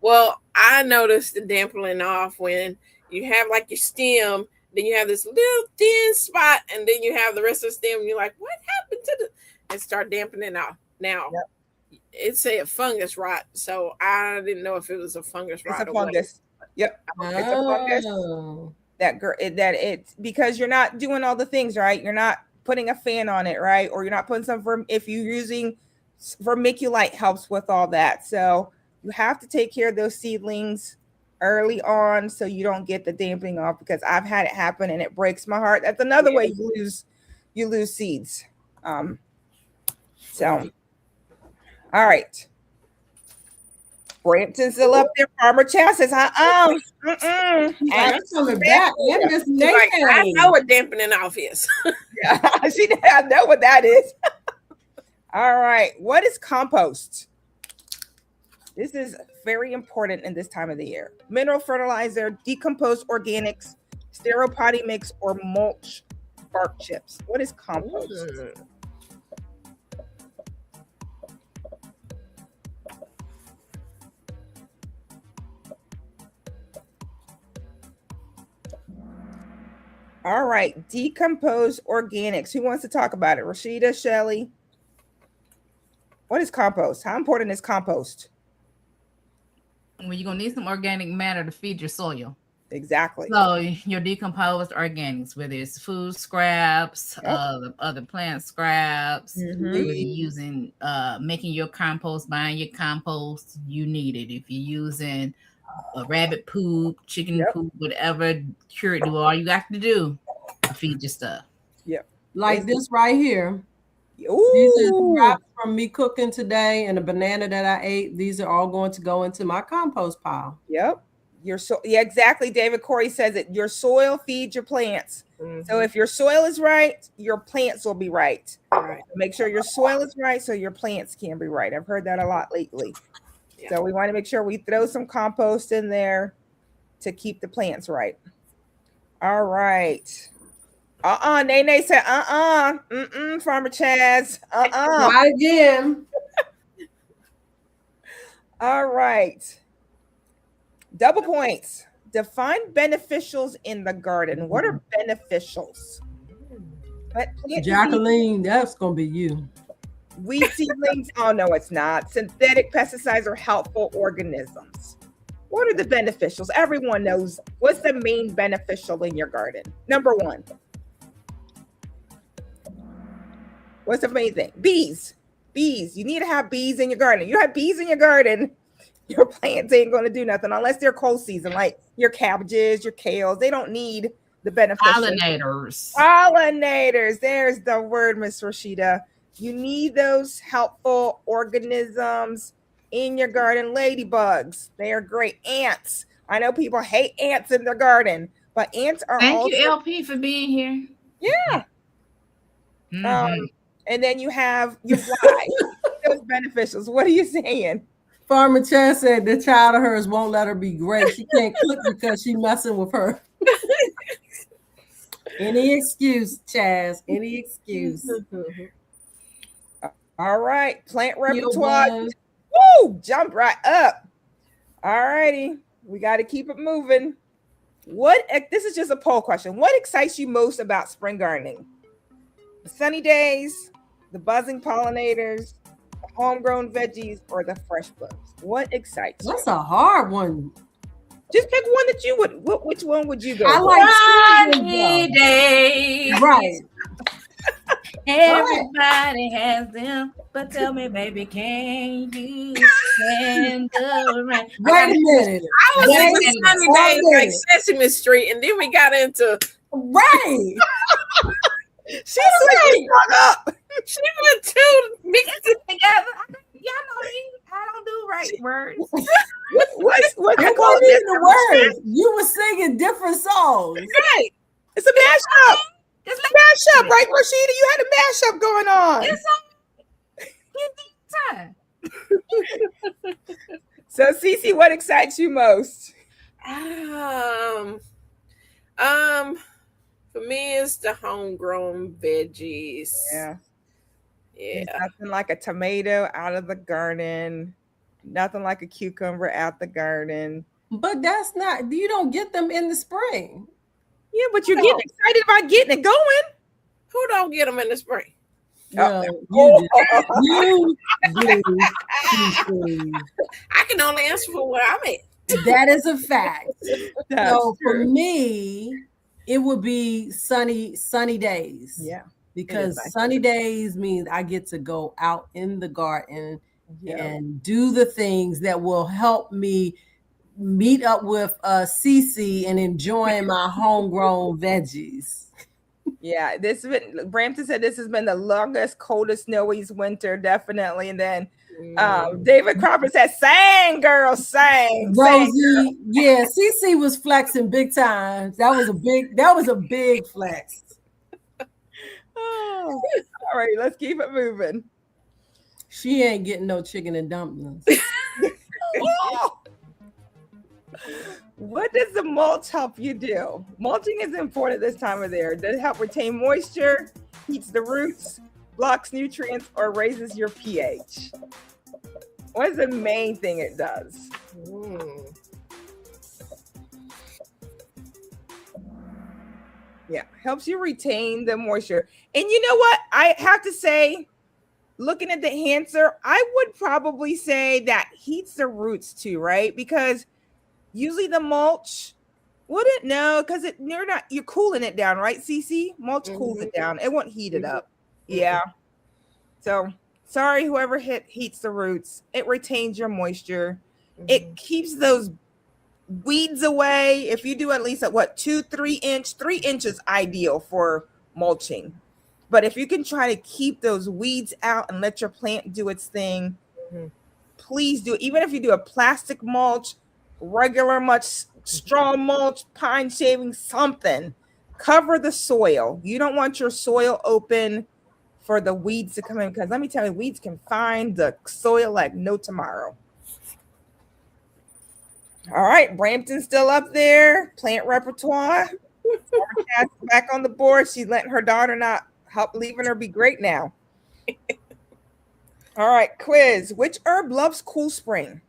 Well, I noticed the dampening off when you have like your stem, then you have this little thin spot, and then you have the rest of the stem, and you're like, what happened to the? And start dampening off. Now, it said fungus rot, so I didn't know if it was a fungus rot. It's a fungus. Yep. It's a fungus. That it's because you're not doing all the things right. You're not putting a fan on it, right? Or you're not putting some if you're using vermiculite helps with all that. So you have to take care of those seedlings early on so you don't get the dampening off, because I've had it happen and it breaks my heart. That's another way you lose seeds. So all right. Brampton's still up there. Farmer Chad says, I'm coming back. I know what dampening off is. Yeah, I know what that is. All right. What is compost? This is very important in this time of the year. Mineral fertilizer, decomposed organics, sterile potty mix, or mulch bark chips. What is compost? All right, decomposed organics. Who wants to talk about it? Rashida, Shelley? What is compost? How important is compost? Well, you're going to need some organic matter to feed your soil. Exactly. So your decomposed organics, whether it's food scraps, other plant scraps, whether you're using, making your compost, buying your compost, you need it. If you're using a rabbit poop, chicken poop, whatever, cure it, do all you got to do to feed your stuff. Yep. Like this right here. Ooh. These are scraps from me cooking today and a banana that I ate. These are all going to go into my compost pile. Yep. Exactly. David Corey says it. Your soil feeds your plants. So if your soil is right, your plants will be right. Make sure your soil is right so your plants can be right. I've heard that a lot lately. So we want to make sure we throw some compost in there to keep the plants right. All right. Nene said, Farmer Chaz. Try again. All right. Double points. Define beneficials in the garden. What are beneficials? Jacqueline, that's going to be you. Weed seedlings. Oh, no, it's not. Synthetic pesticides are helpful organisms. What are the beneficials? Everyone knows. What's the main beneficial in your garden? Number one. What's the main thing? Bees. Bees. You need to have bees in your garden. You have bees in your garden, your plants ain't going to do nothing unless they're cold season, like your cabbages, your kales. They don't need the beneficial. Pollinators. There's the word, Miss Rashida. You need those helpful organisms in your garden. Ladybugs, they are great. Ants. I know people hate ants in their garden, but ants are Thank you, LP, for being here. Yeah. And then you have your flies. Those beneficials. What are you saying? Farmer Chad said the child of hers won't let her be great. She can't cook because she messing with her. Any excuse, Chaz. Any excuse. All right, plant Yo, repertoire. buzz. Woo! Jump right up. All righty, we got to keep it moving. This is just a poll question. What excites you most about spring gardening? The sunny days, the buzzing pollinators, the homegrown veggies, or the fresh buds? What excites you? That's a hard one. Just pick one that you would. Which one would you go? I for? like Sunny seasons, days. though. Right. Everybody has them, but tell me, baby, can you stand the rain? Wait a minute. I was Wait thinking a sunny days like minute. Sesame Street, and then we got into Right. She's like, up. she went to mixed it Together, y'all know me. I don't do right words. What's I it called? wasn't even the words. You were singing different songs. right. It's a mashup. Just let Mashup, right, Rashida? You had a mashup going on. it's on. Give me time. So, Cece, what excites you most? For me, it's the homegrown veggies. Yeah. Yeah. There's nothing like a tomato out of the garden. Nothing like a cucumber out the garden. But that's not, you don't get them in the spring. Yeah, but you're getting excited about getting it going. Who don't get them in the spring? No, Oh. you do. I can only answer for where I'm at. That is a fact. That's So for true. me, it would be sunny days. Yeah. Because nice. sunny days means I get to go out in the garden Yeah. and do the things that will help me meet up with Cece and enjoying my homegrown veggies. Yeah, Brampton said this has been the longest, coldest, snowiest winter, definitely. And then David Cropper said, "Sang, girl, sang." Rosie, yeah, Cece was flexing big time. That was a big flex. Oh, all right, let's keep it moving. She ain't getting no chicken and dumplings. What does the mulch help you do? Mulching is important this time of the year. Does it help retain moisture, heats the roots, blocks nutrients, or raises your pH? What is the main thing it does? Yeah, helps you retain the moisture. And you know what? I have to say, looking at the answer, I would probably say that heats the roots too, right? Because usually the mulch wouldn't, no, because you're cooling it down, right, Cece? Mulch cools it down. It won't heat it up. Yeah. So sorry, whoever heats the roots. It retains your moisture. It keeps those weeds away. If you do at least 3 inches ideal for mulching. But if you can try to keep those weeds out and let your plant do its thing, please do it. Even if you do a plastic mulch, regular mulch, straw mulch, pine shavings, something, cover the soil. You don't want your soil open for the weeds to come in, because let me tell you, weeds can find the soil like no tomorrow. All right, Brampton's still up there. Plant repertoire. Back on the board. She's letting her daughter not help leaving her be great now. All right, quiz. Which herb loves cool spring?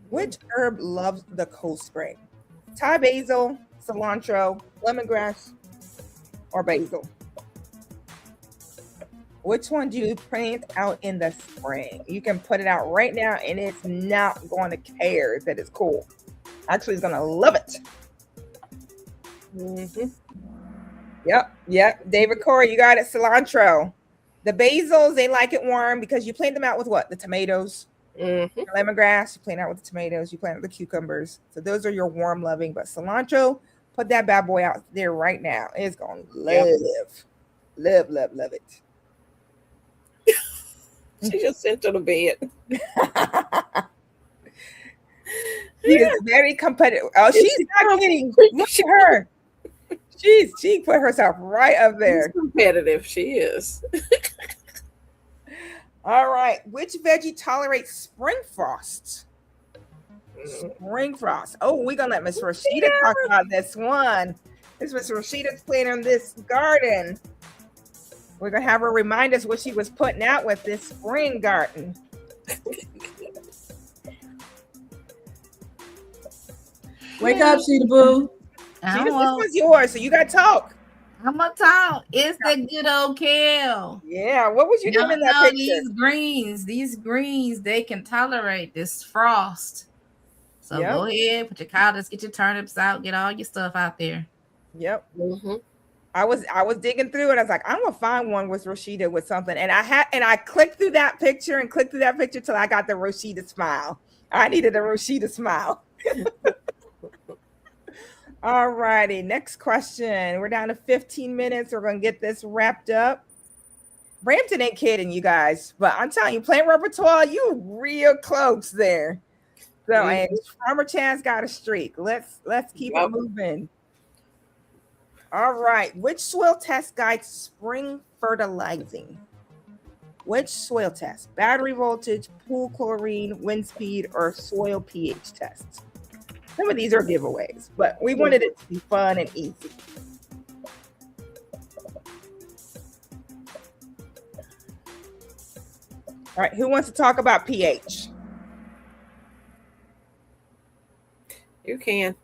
Which herb loves the cool spring? Thai basil, cilantro, lemongrass, or basil? Which one do you plant out in the spring? You can put it out right now and it's not going to care that it's cool. Actually, it's going to love it. Yep. David Corey, you got it. Cilantro. The basils, they like it warm because you plant them out with what? The tomatoes. Lemongrass, you plant out with the tomatoes. You plant out with the cucumbers. So those are your warm loving. But cilantro, put that bad boy out there right now. It's going to love it. She just sent to the bed. She is very competitive. Oh, she's not kidding. Look at her. She put herself right up there. She's competitive. She is. All right. Which veggie tolerates spring frost? Spring frost. Oh, we're gonna let Miss Rashida talk about this one. This was Rashida's planting this garden. We're gonna have her remind us what she was putting out with this spring garden. Wake up, Sheeta Boo. Sheeta, this was yours, so you gotta talk. I'm gonna talk. It's the good old kale. Yeah, what was you doing in that picture? These greens, they can tolerate this frost. So go ahead, put your collards, get your turnips out, get all your stuff out there. Yep. Mm-hmm. I was digging through it. I was like, I'm gonna find one with Rashida with something, and I clicked through that picture till I got the Rashida smile. I needed a Rashida smile. All righty, next question. We're down to 15 minutes. We're gonna get this wrapped up. Brampton ain't kidding, you guys, but I'm telling you, playing repertoire, you real close there. So, and Farmer Chance got a streak. Let's keep it moving. All right. Which soil test guides spring fertilizing? Which soil test? Battery voltage, pool chlorine, wind speed, or soil pH tests? Some of these are giveaways, but we wanted it to be fun and easy. All right. Who wants to talk about pH? You can.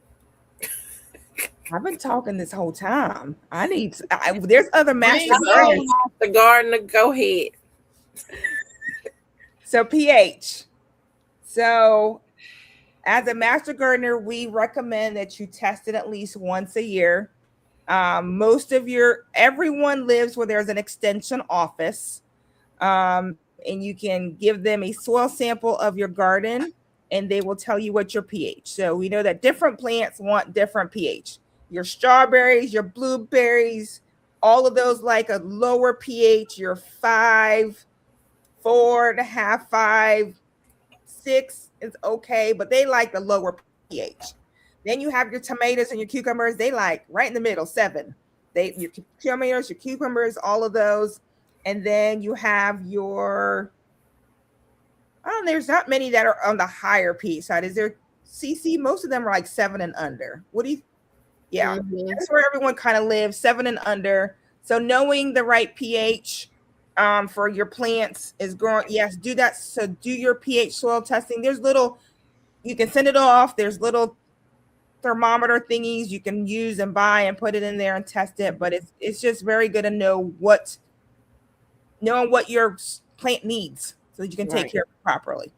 I've been talking this whole time. There's other master gardeners. The gardener, go ahead. So pH. So as a master gardener, we recommend that you test it at least once a year. Everyone lives where there's an extension office, and you can give them a soil sample of your garden, and they will tell you what your pH. So we know that different plants want different pH. Your strawberries, your blueberries, all of those like a lower pH. Your 5, 4.5, 5, 6 is okay, but they like the lower pH. Then you have your tomatoes and your cucumbers. They like right in the middle, 7. Your tomatoes, your cucumbers, all of those. And then you have your, there's not many that are on the higher pH side. Is there CC? Most of them are like 7 and under. What do you? Yeah, that's where everyone kind of lives, 7 and under. So knowing the right pH for your plants is growing. Yes, do that. So do your pH soil testing. There's you can send it off. There's little thermometer thingies you can use and buy and put it in there and test it. But it's just very good to know knowing what your plant needs so that you can take care of it properly.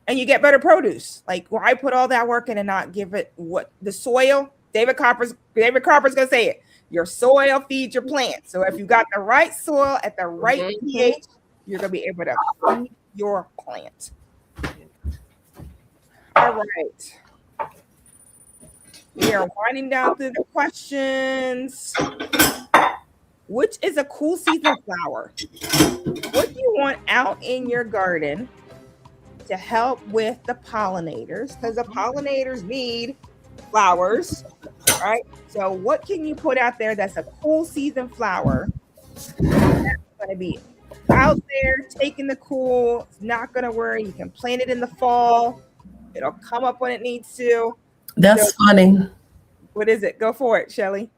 And you get better produce. Like, why put all that work in and not give it what the soil? David Cropper's gonna say it. Your soil feeds your plant. So if you got the right soil at the right pH, you're gonna be able to feed your plant. All right. We are winding down through the questions. Which is a cool season flower? What do you want out in your garden to help with the pollinators? Because the pollinators need flowers, right? So what can you put out there that's a cool season flower that's going to be out there taking the cool? It's not going to worry. You can plant it in the fall. It'll come up when it needs to. That's funny. What is it? Go for it, Shelly.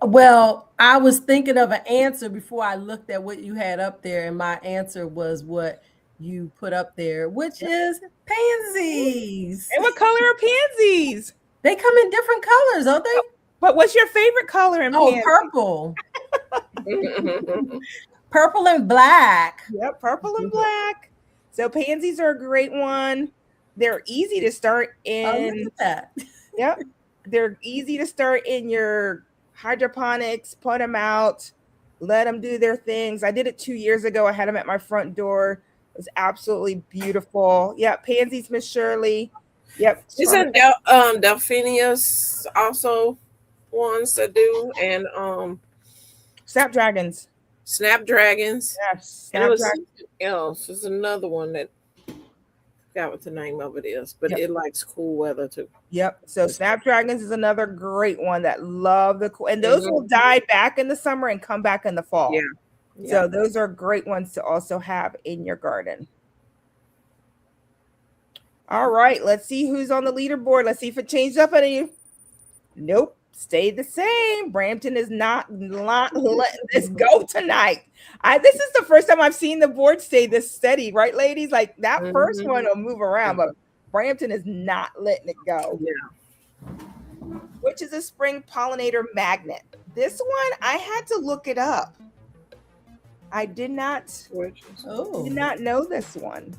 Well, I was thinking of an answer before I looked at what you had up there, and my answer was what you put up there, which is pansies. And what color are pansies? They come in different colors, don't they? But what's your favorite color in pansies? Purple. Purple and black. Yep, purple and black. So pansies are a great one. They're easy to start in. Oh, look at that. Yep. They're easy to start in your hydroponics, put them out, let them do their things. I did it 2 years ago. I had them at my front door. It was absolutely beautiful. Yeah, pansies, Miss Shirley. Yep. Isn't Delphinias also ones that do? And Snapdragons. Snapdragons. Yes. And it was something else. There's another one that I forgot what the name of it is, but it likes cool weather too. Yep. So Snapdragons is another great one that love the cool, and those will die back in the summer and come back in the fall. Yeah. So those are great ones to also have in your garden. All right, let's see who's on the leaderboard. Let's see if it changed up any. Nope, stayed the same. Brampton is not letting this go tonight. This is the first time I've seen the board stay this steady, right, ladies? Like that first one will move around, but Brampton is not letting it go. Yeah. Which is a spring pollinator magnet? This one, I had to look it up. I did not know this one.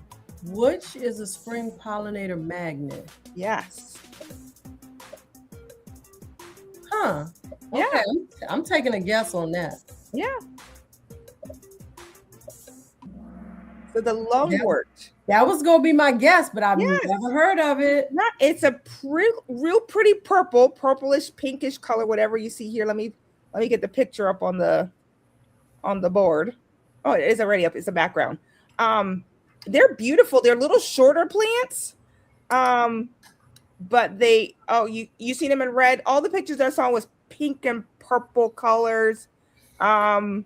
Which is a spring pollinator magnet? Yes. Huh. Okay. Yeah. I'm taking a guess on that. Yeah. So the lungwort. That was gonna be my guess, but I've never heard of it. It's a real pretty purple, purplish, pinkish color, whatever you see here. Let me get the picture up on the board. Oh, it is already up. It's a background. They're beautiful. They're little shorter plants. But you seen them in red. All the pictures I saw was pink and purple colors. But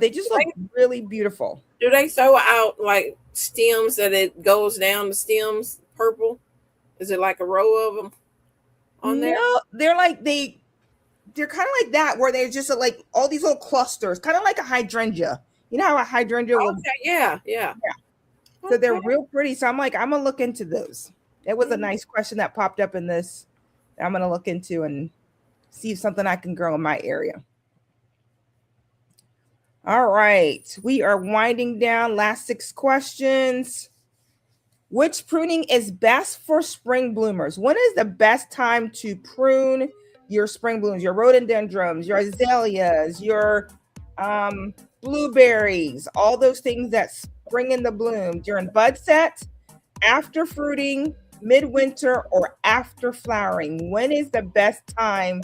they just look really beautiful. Do they throw out like stems that it goes down the stems purple? Is it like a row of them on there? No, they're kind of like that, where they're just like all these little clusters, kind of like a hydrangea. You know how a hydrangea will. Yeah. So they're real pretty. So I'm gonna look into those. It was a nice question that popped up in this. I'm gonna look into and see if something I can grow in my area. All right, we are winding down. Last 6 questions. Which pruning is best for spring bloomers? When is the best time to prune your spring blooms, your rhododendrons, your azaleas, your blueberries, all those things that spring in the bloom during bud set, after fruiting, midwinter, or after flowering? When is the best time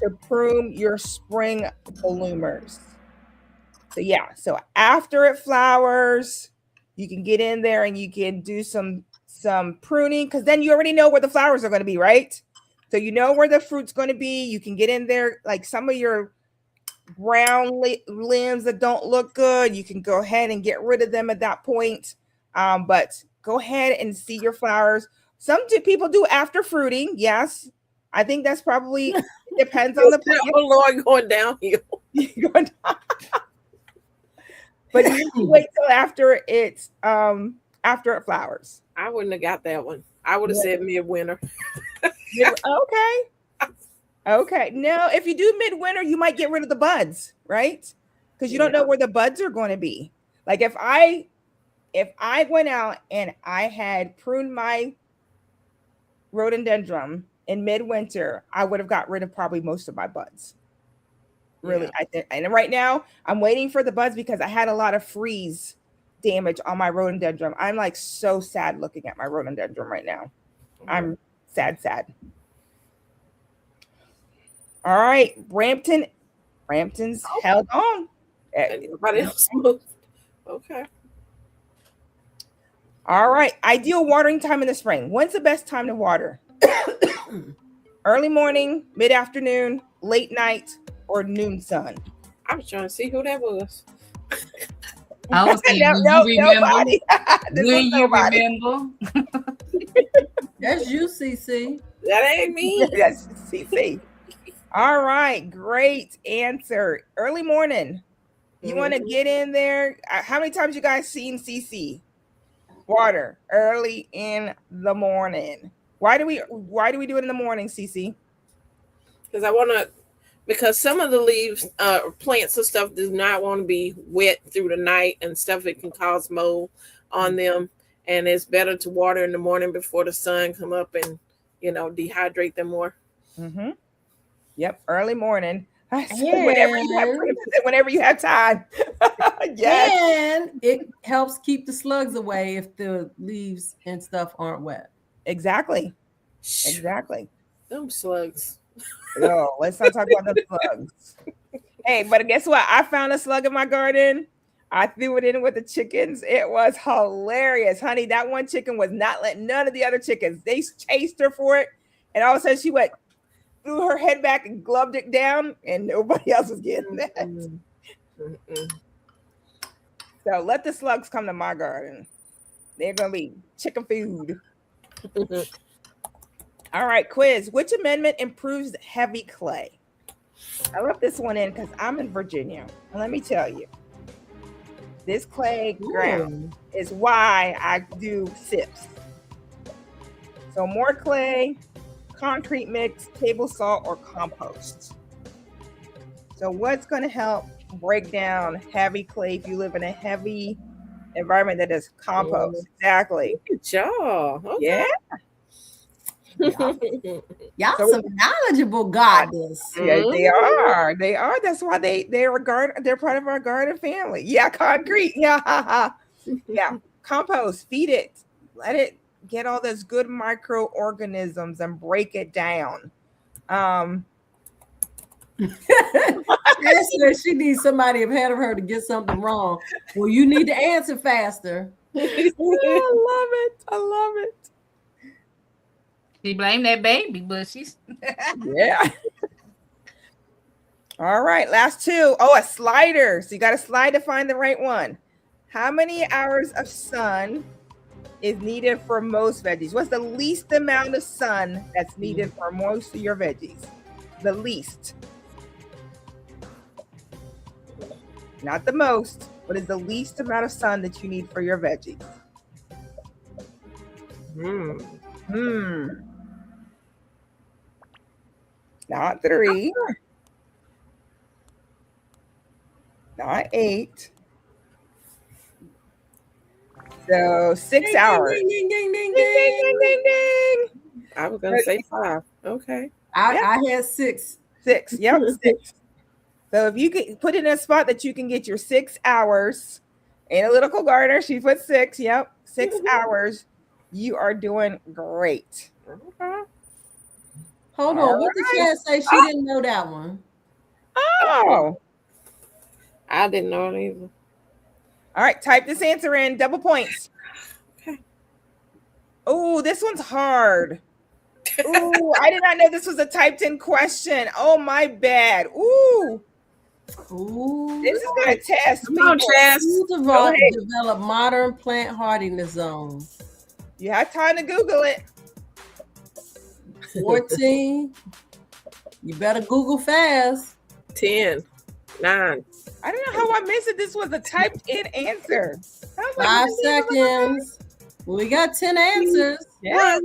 to prune your spring bloomers? So after it flowers, you can get in there and you can do some pruning, because then you already know where the flowers are going to be, right? So you know where the fruit's going to be. You can get in there, like some of your brown limbs that don't look good, you can go ahead and get rid of them at that point. But go ahead and see your flowers. Some people do after fruiting. Yes, I think that's probably depends on the plant. Oh Lord, going downhill. But you wait till after it flowers. I wouldn't have got that one. I would have said midwinter. Okay. No, if you do midwinter, you might get rid of the buds, right? Because you don't know where the buds are going to be. Like if I went out and I had pruned my rhododendron in midwinter, I would have got rid of probably most of my buds. Really, I think. And right now, I'm waiting for the buds because I had a lot of freeze damage on my rhododendron. I'm like so sad looking at my rhododendron right now. I'm sad. All right, Brampton's held on. Everybody else moved. Okay. All right, ideal watering time in the spring. When's the best time to water? Early morning, mid-afternoon, late night, or noon sun? I was trying to see who that was. I was saying, do you remember? That's you, CC. That ain't me. That's CC. All right, great answer. Early morning. You want to get in there. How many times you guys seen CC water early in the morning? Why do we do it in the morning, CC? Because some of the leaves, plants and stuff does not want to be wet through the night and stuff. It can cause mold on them, and it's better to water in the morning before the sun come up and dehydrate them more. Mm-hmm. Yep, early morning. Whenever you have time. Yes. And it helps keep the slugs away if the leaves and stuff aren't wet. Exactly. Them slugs. No, let's not talk about the slugs. Hey, but guess what? I found a slug in my garden. I threw it in with the chickens. It was hilarious, honey. That one chicken was not letting none of the other chickens. They chased her for it, and all of a sudden she threw her head back and gloved it down, and nobody else was getting that. Mm-mm. So let the slugs come to my garden. They're gonna be chicken food. All right, quiz. Which amendment improves heavy clay? I left this one in because I'm in Virginia. And let me tell you, this clay ground is why I do SIPs. So more clay, concrete mix, table salt, or compost. So what's going to help break down heavy clay if you live in a heavy environment that is compost? Exactly. Good job. Okay. Yeah. Y'all So- some knowledgeable gardeners. Yeah, they are. They are. That's why they're part of our garden family. Yeah, concrete. Yeah. Yeah. Compost. Feed it. Let it get all those good microorganisms and break it down. She needs somebody ahead of her to get something wrong. Well, you need to answer faster. I love it. I love it. She blamed that baby, but she's Yeah. All right, last two. Oh, a slider. So you got to slide to find the right one. How many hours of sun is needed for most veggies? What's the least amount of sun that's needed for most of your veggies? The least. Not the most. What is the least amount of sun that you need for your veggies? Not 3. Not 8. So 6 hours. Ding, ding, ding, ding, Ding, ding, ding, ding, ding. I was gonna say 5. Okay. I had 6. 6. Yep, 6. So if you get put in a spot that you can get your 6 hours, analytical gardener, she put 6. Yep, 6 hours. You are doing great. Okay. Hold All on. What did Chad say? She didn't know that one. Oh. I didn't know it either. All right, type this answer in. Double points. Okay. Oh, this one's hard. Ooh, I did not know this was a typed in question. Oh, my bad. Ooh, Ooh. this is going to test Come on, people. Chaz. Who Go ahead. develop modern plant hardiness zone? You have time to Google it. 14. You better Google fast. 10, 9. I don't know how I missed it. This was a typed in answer. I was like, 5 seconds. We got 10 answers. Yeah.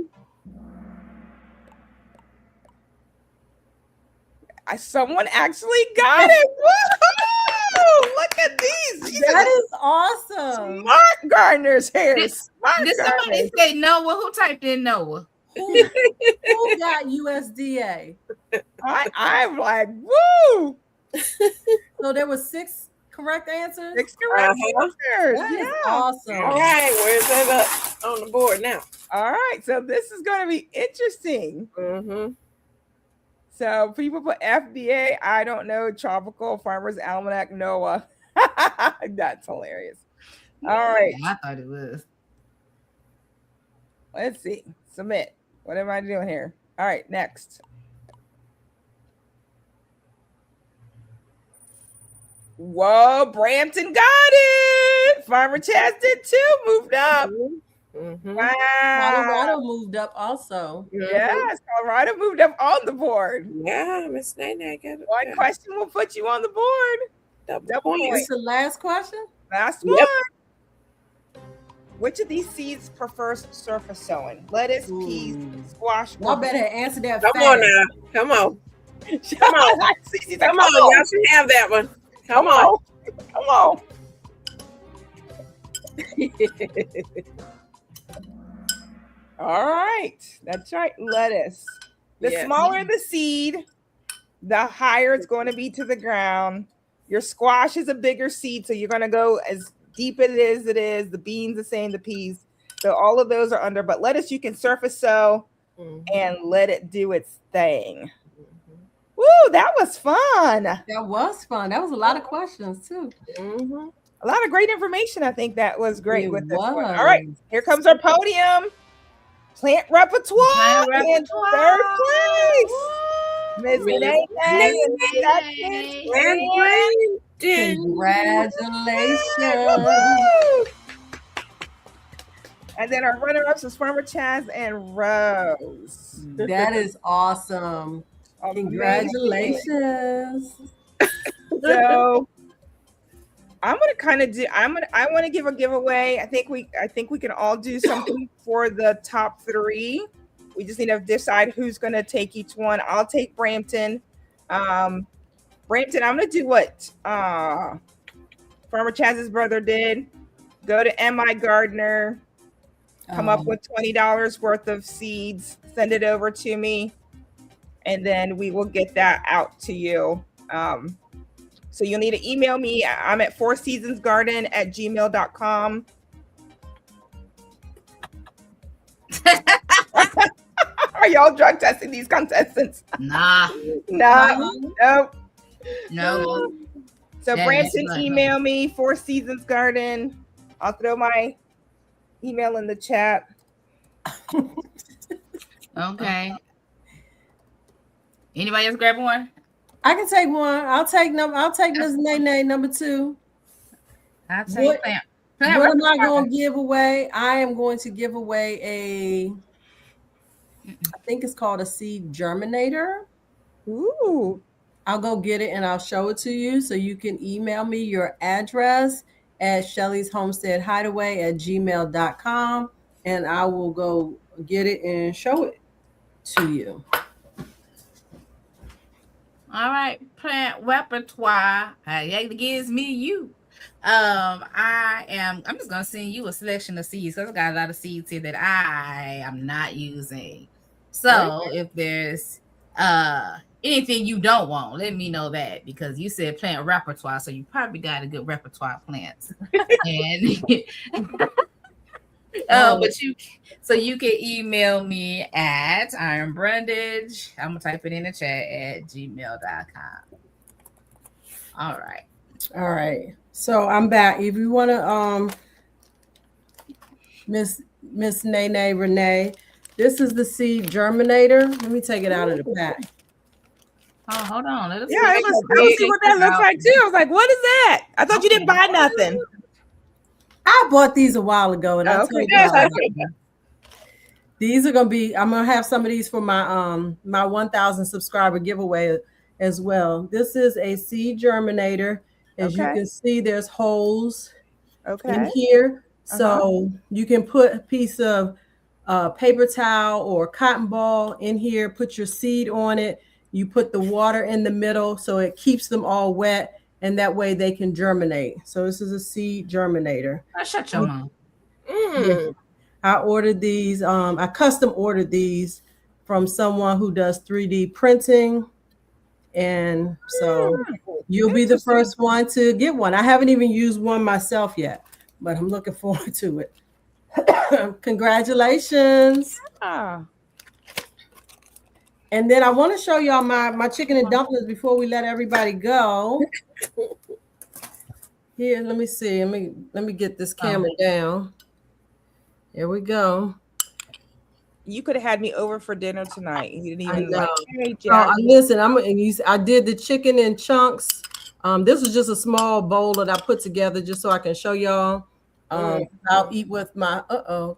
Someone actually got it. Woo! Look at these. These are That the is awesome. smart gardeners here. Did Smart somebody gardeners. say Noah? Who typed in Noah? Who got USDA? I'm like, woo! So there was 6 correct answers. 6 correct answers. That is Yeah. awesome. All right, where's that up on the board now? All right. So this is going to be interesting. Mm-hmm. So people put FDA, I don't know, Tropical Farmers Almanac, Noah. That's hilarious. All right. I thought it was. Let's see. Submit. What am I doing here? All right. Next. Whoa, Brampton got it. Farmer Chaz did too. Moved up. Mm-hmm. Wow. Colorado moved up also. Yes, Colorado moved up on the board. Yeah, Miss Nene got it. One question will put you on the board. Double point. What's the last question? Last Yep. one. Which of these seeds prefers surface sowing? Lettuce, peas, squash. Y'all better answer that Come fast. on now. Come on. Come on. Cece's like, Come on. Y'all should have that one. Come on. Come on. All right. That's right. Lettuce. The Yes. smaller the seed, the higher it's going to be to the ground. Your squash is a bigger seed, so you're going to go as deep as it is. The beans the same, the peas. So all of those are under, but lettuce you can surface sow and let it do its thing. Woo, that was fun. That was fun. That was a lot of questions too. Mm-hmm. A lot of great information. I think that was great It with this one. was. All right, here comes our podium. Plant repertoire in third place. Miss Miss Nene and Nene. second. And Congratulations. Woo! And then our runner-ups was Farmer Chaz and Rose. That is awesome. Amazing. Congratulations. So I'm gonna kind of do. I want to give a giveaway. I think we can all do something for the top 3. We just need to decide who's gonna take each one. I'll take Brampton. Brampton, I'm gonna do what Farmer Chaz's brother did. Go to MI Gardner. Come up with $20 worth of seeds. Send it over to me, and then we will get that out to you. So you'll need to email me. I'm at fourseasonsgarden@gmail.com. Are y'all drug testing these contestants? Nah. No. So That Branson, is email me, Four Seasons Garden. I'll throw my email in the chat. Okay. Anybody else grab one? I can take one. I'll take Miss Nene number 2. I'll take that. What am I going to give away? I am going to give away I think it's called a seed germinator. Ooh. I'll go get it and I'll show it to you. So you can email me your address at Shelly's Homestead Hideaway at gmail.com, and I will go get it and show it to you. All right, plant repertoire. It gives me you. I'm just gonna send you a selection of seeds because I got a lot of seeds here that I am not using. So if there's anything you don't want, let me know that, because you said plant repertoire, so you probably got a good repertoire of plants. And but you can email me at Iron Brundage. I'm gonna type it in the chat at gmail.com. All right. So I'm back. If you want to Miss Nene Renee, this is the seed germinator. Let me take it out of the pack. Oh, hold on. Let us Yeah, I was see what that looks like too. I was like, what is that? I thought you didn't buy nothing. I bought these a while ago, and these are gonna be. I'm gonna have some of these for my my 1,000 subscriber giveaway as well. This is a seed germinator. As you can see, there's holes in here, so you can put a piece of paper towel or cotton ball in here. Put your seed on it. You put the water in the middle, so it keeps them all wet, and that way they can germinate. So this is a seed germinator. Shut your mouth. Yeah. I ordered these. I custom ordered these from someone who does 3D printing. And so you'll be the first one to get one. I haven't even used one myself yet, but I'm looking forward to it. Congratulations. And then I want to show y'all my chicken and dumplings before we let everybody go. Here, let me see. Let me get this camera down. Here we go. You could have had me over for dinner tonight. You didn't even like. Hey, listen, I did the chicken in chunks. This was just a small bowl that I put together just so I can show y'all. I'll eat with my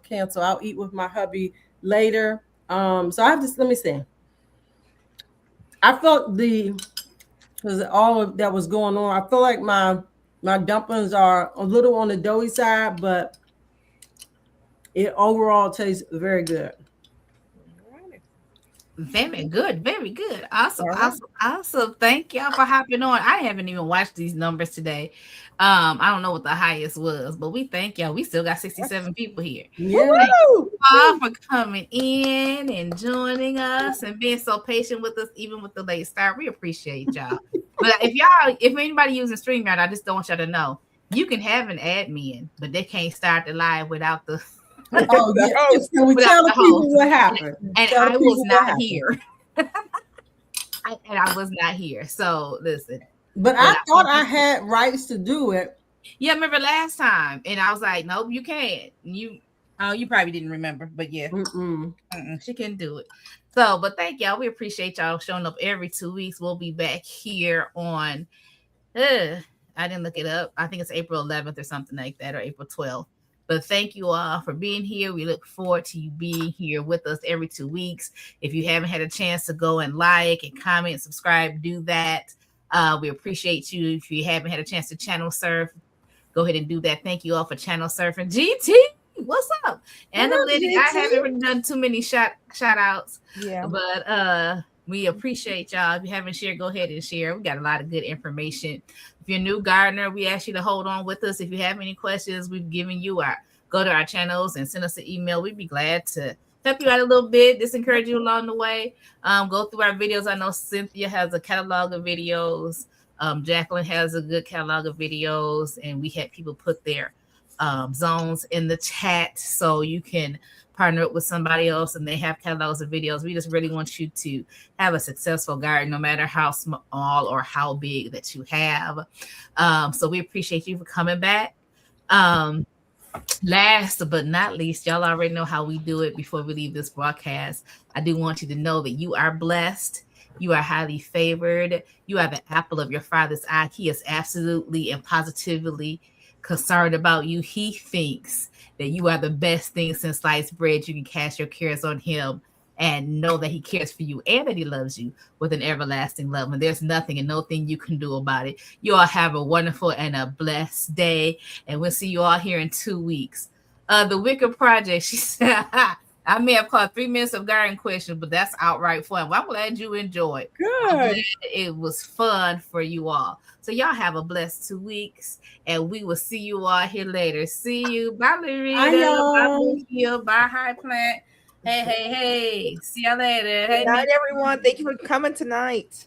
cancel. I'll eat with my hubby later. So I have this. Let me see. I felt because all of that was going on. I feel like my dumplings are a little on the doughy side, but it overall tastes very good. Very good. Awesome. Thank y'all for hopping on. I haven't even watched these numbers today. I don't know what the highest was, but we thank y'all. We still got 67 people here. Yeah. Thank you all for coming in and joining us and being so patient with us, even with the late start. We appreciate y'all. But if anybody using StreamYard, I just don't want y'all to know, you can have an admin, but they can't start the live without the So we tell the people what happened. And I was not here. I was not here. So listen. But I thought I had rights to do it. Yeah, remember last time, and I was like, "Nope, you can't." You probably didn't remember, but yeah, she couldn't do it. So, but thank y'all. We appreciate y'all showing up every 2 weeks. We'll be back here on I didn't look it up. I think it's April 11th or something like that, or April 12th. But thank you all for being here. We look forward to you being here with us every 2 weeks. If you haven't had a chance to go and like and comment, subscribe, do that. We appreciate you. If you haven't had a chance to channel surf, go ahead and do that. Thank you all for channel surfing. GT, what's up? Analytic. I haven't really done too many shout outs. Yeah. But we appreciate y'all. If you haven't shared, go ahead and share. We got a lot of good information. If you're a new gardener, we ask you to hold on with us. If you have any questions, we've given you go to our channels and send us an email. We'd be glad to help you out a little bit, just encourage you along the way. Go through our videos. I know Cynthia has a catalog of videos. Jacqueline has a good catalog of videos, and we had people put their zones in the chat so you can partner up with somebody else and they have catalogs of videos. We just really want you to have a successful garden, no matter how small or how big that you have. So we appreciate you for coming back. Last but not least, y'all already know how we do it before we leave this broadcast. I do want you to know that you are blessed. You are highly favored. You are the apple of your father's eye. He is absolutely and positively concerned about you. He thinks that you are the best thing since sliced bread. You can cast your cares on him and know that he cares for you and that he loves you with an everlasting love. And there's nothing and no thing you can do about it. You all have a wonderful and a blessed day. And we'll see you all here in 2 weeks. The Wicked Project, she said, I may have called 3 minutes of garden questions, but that's outright fun. Well, I'm glad you enjoyed. Good. It was fun for you all. So y'all have a blessed 2 weeks, and we will see you all here later. See you. Bye, Loretta. Bye, Lucia. Bye, High Plant. Hey. See y'all later. Hey, Good night, everyone. Thank you for coming tonight.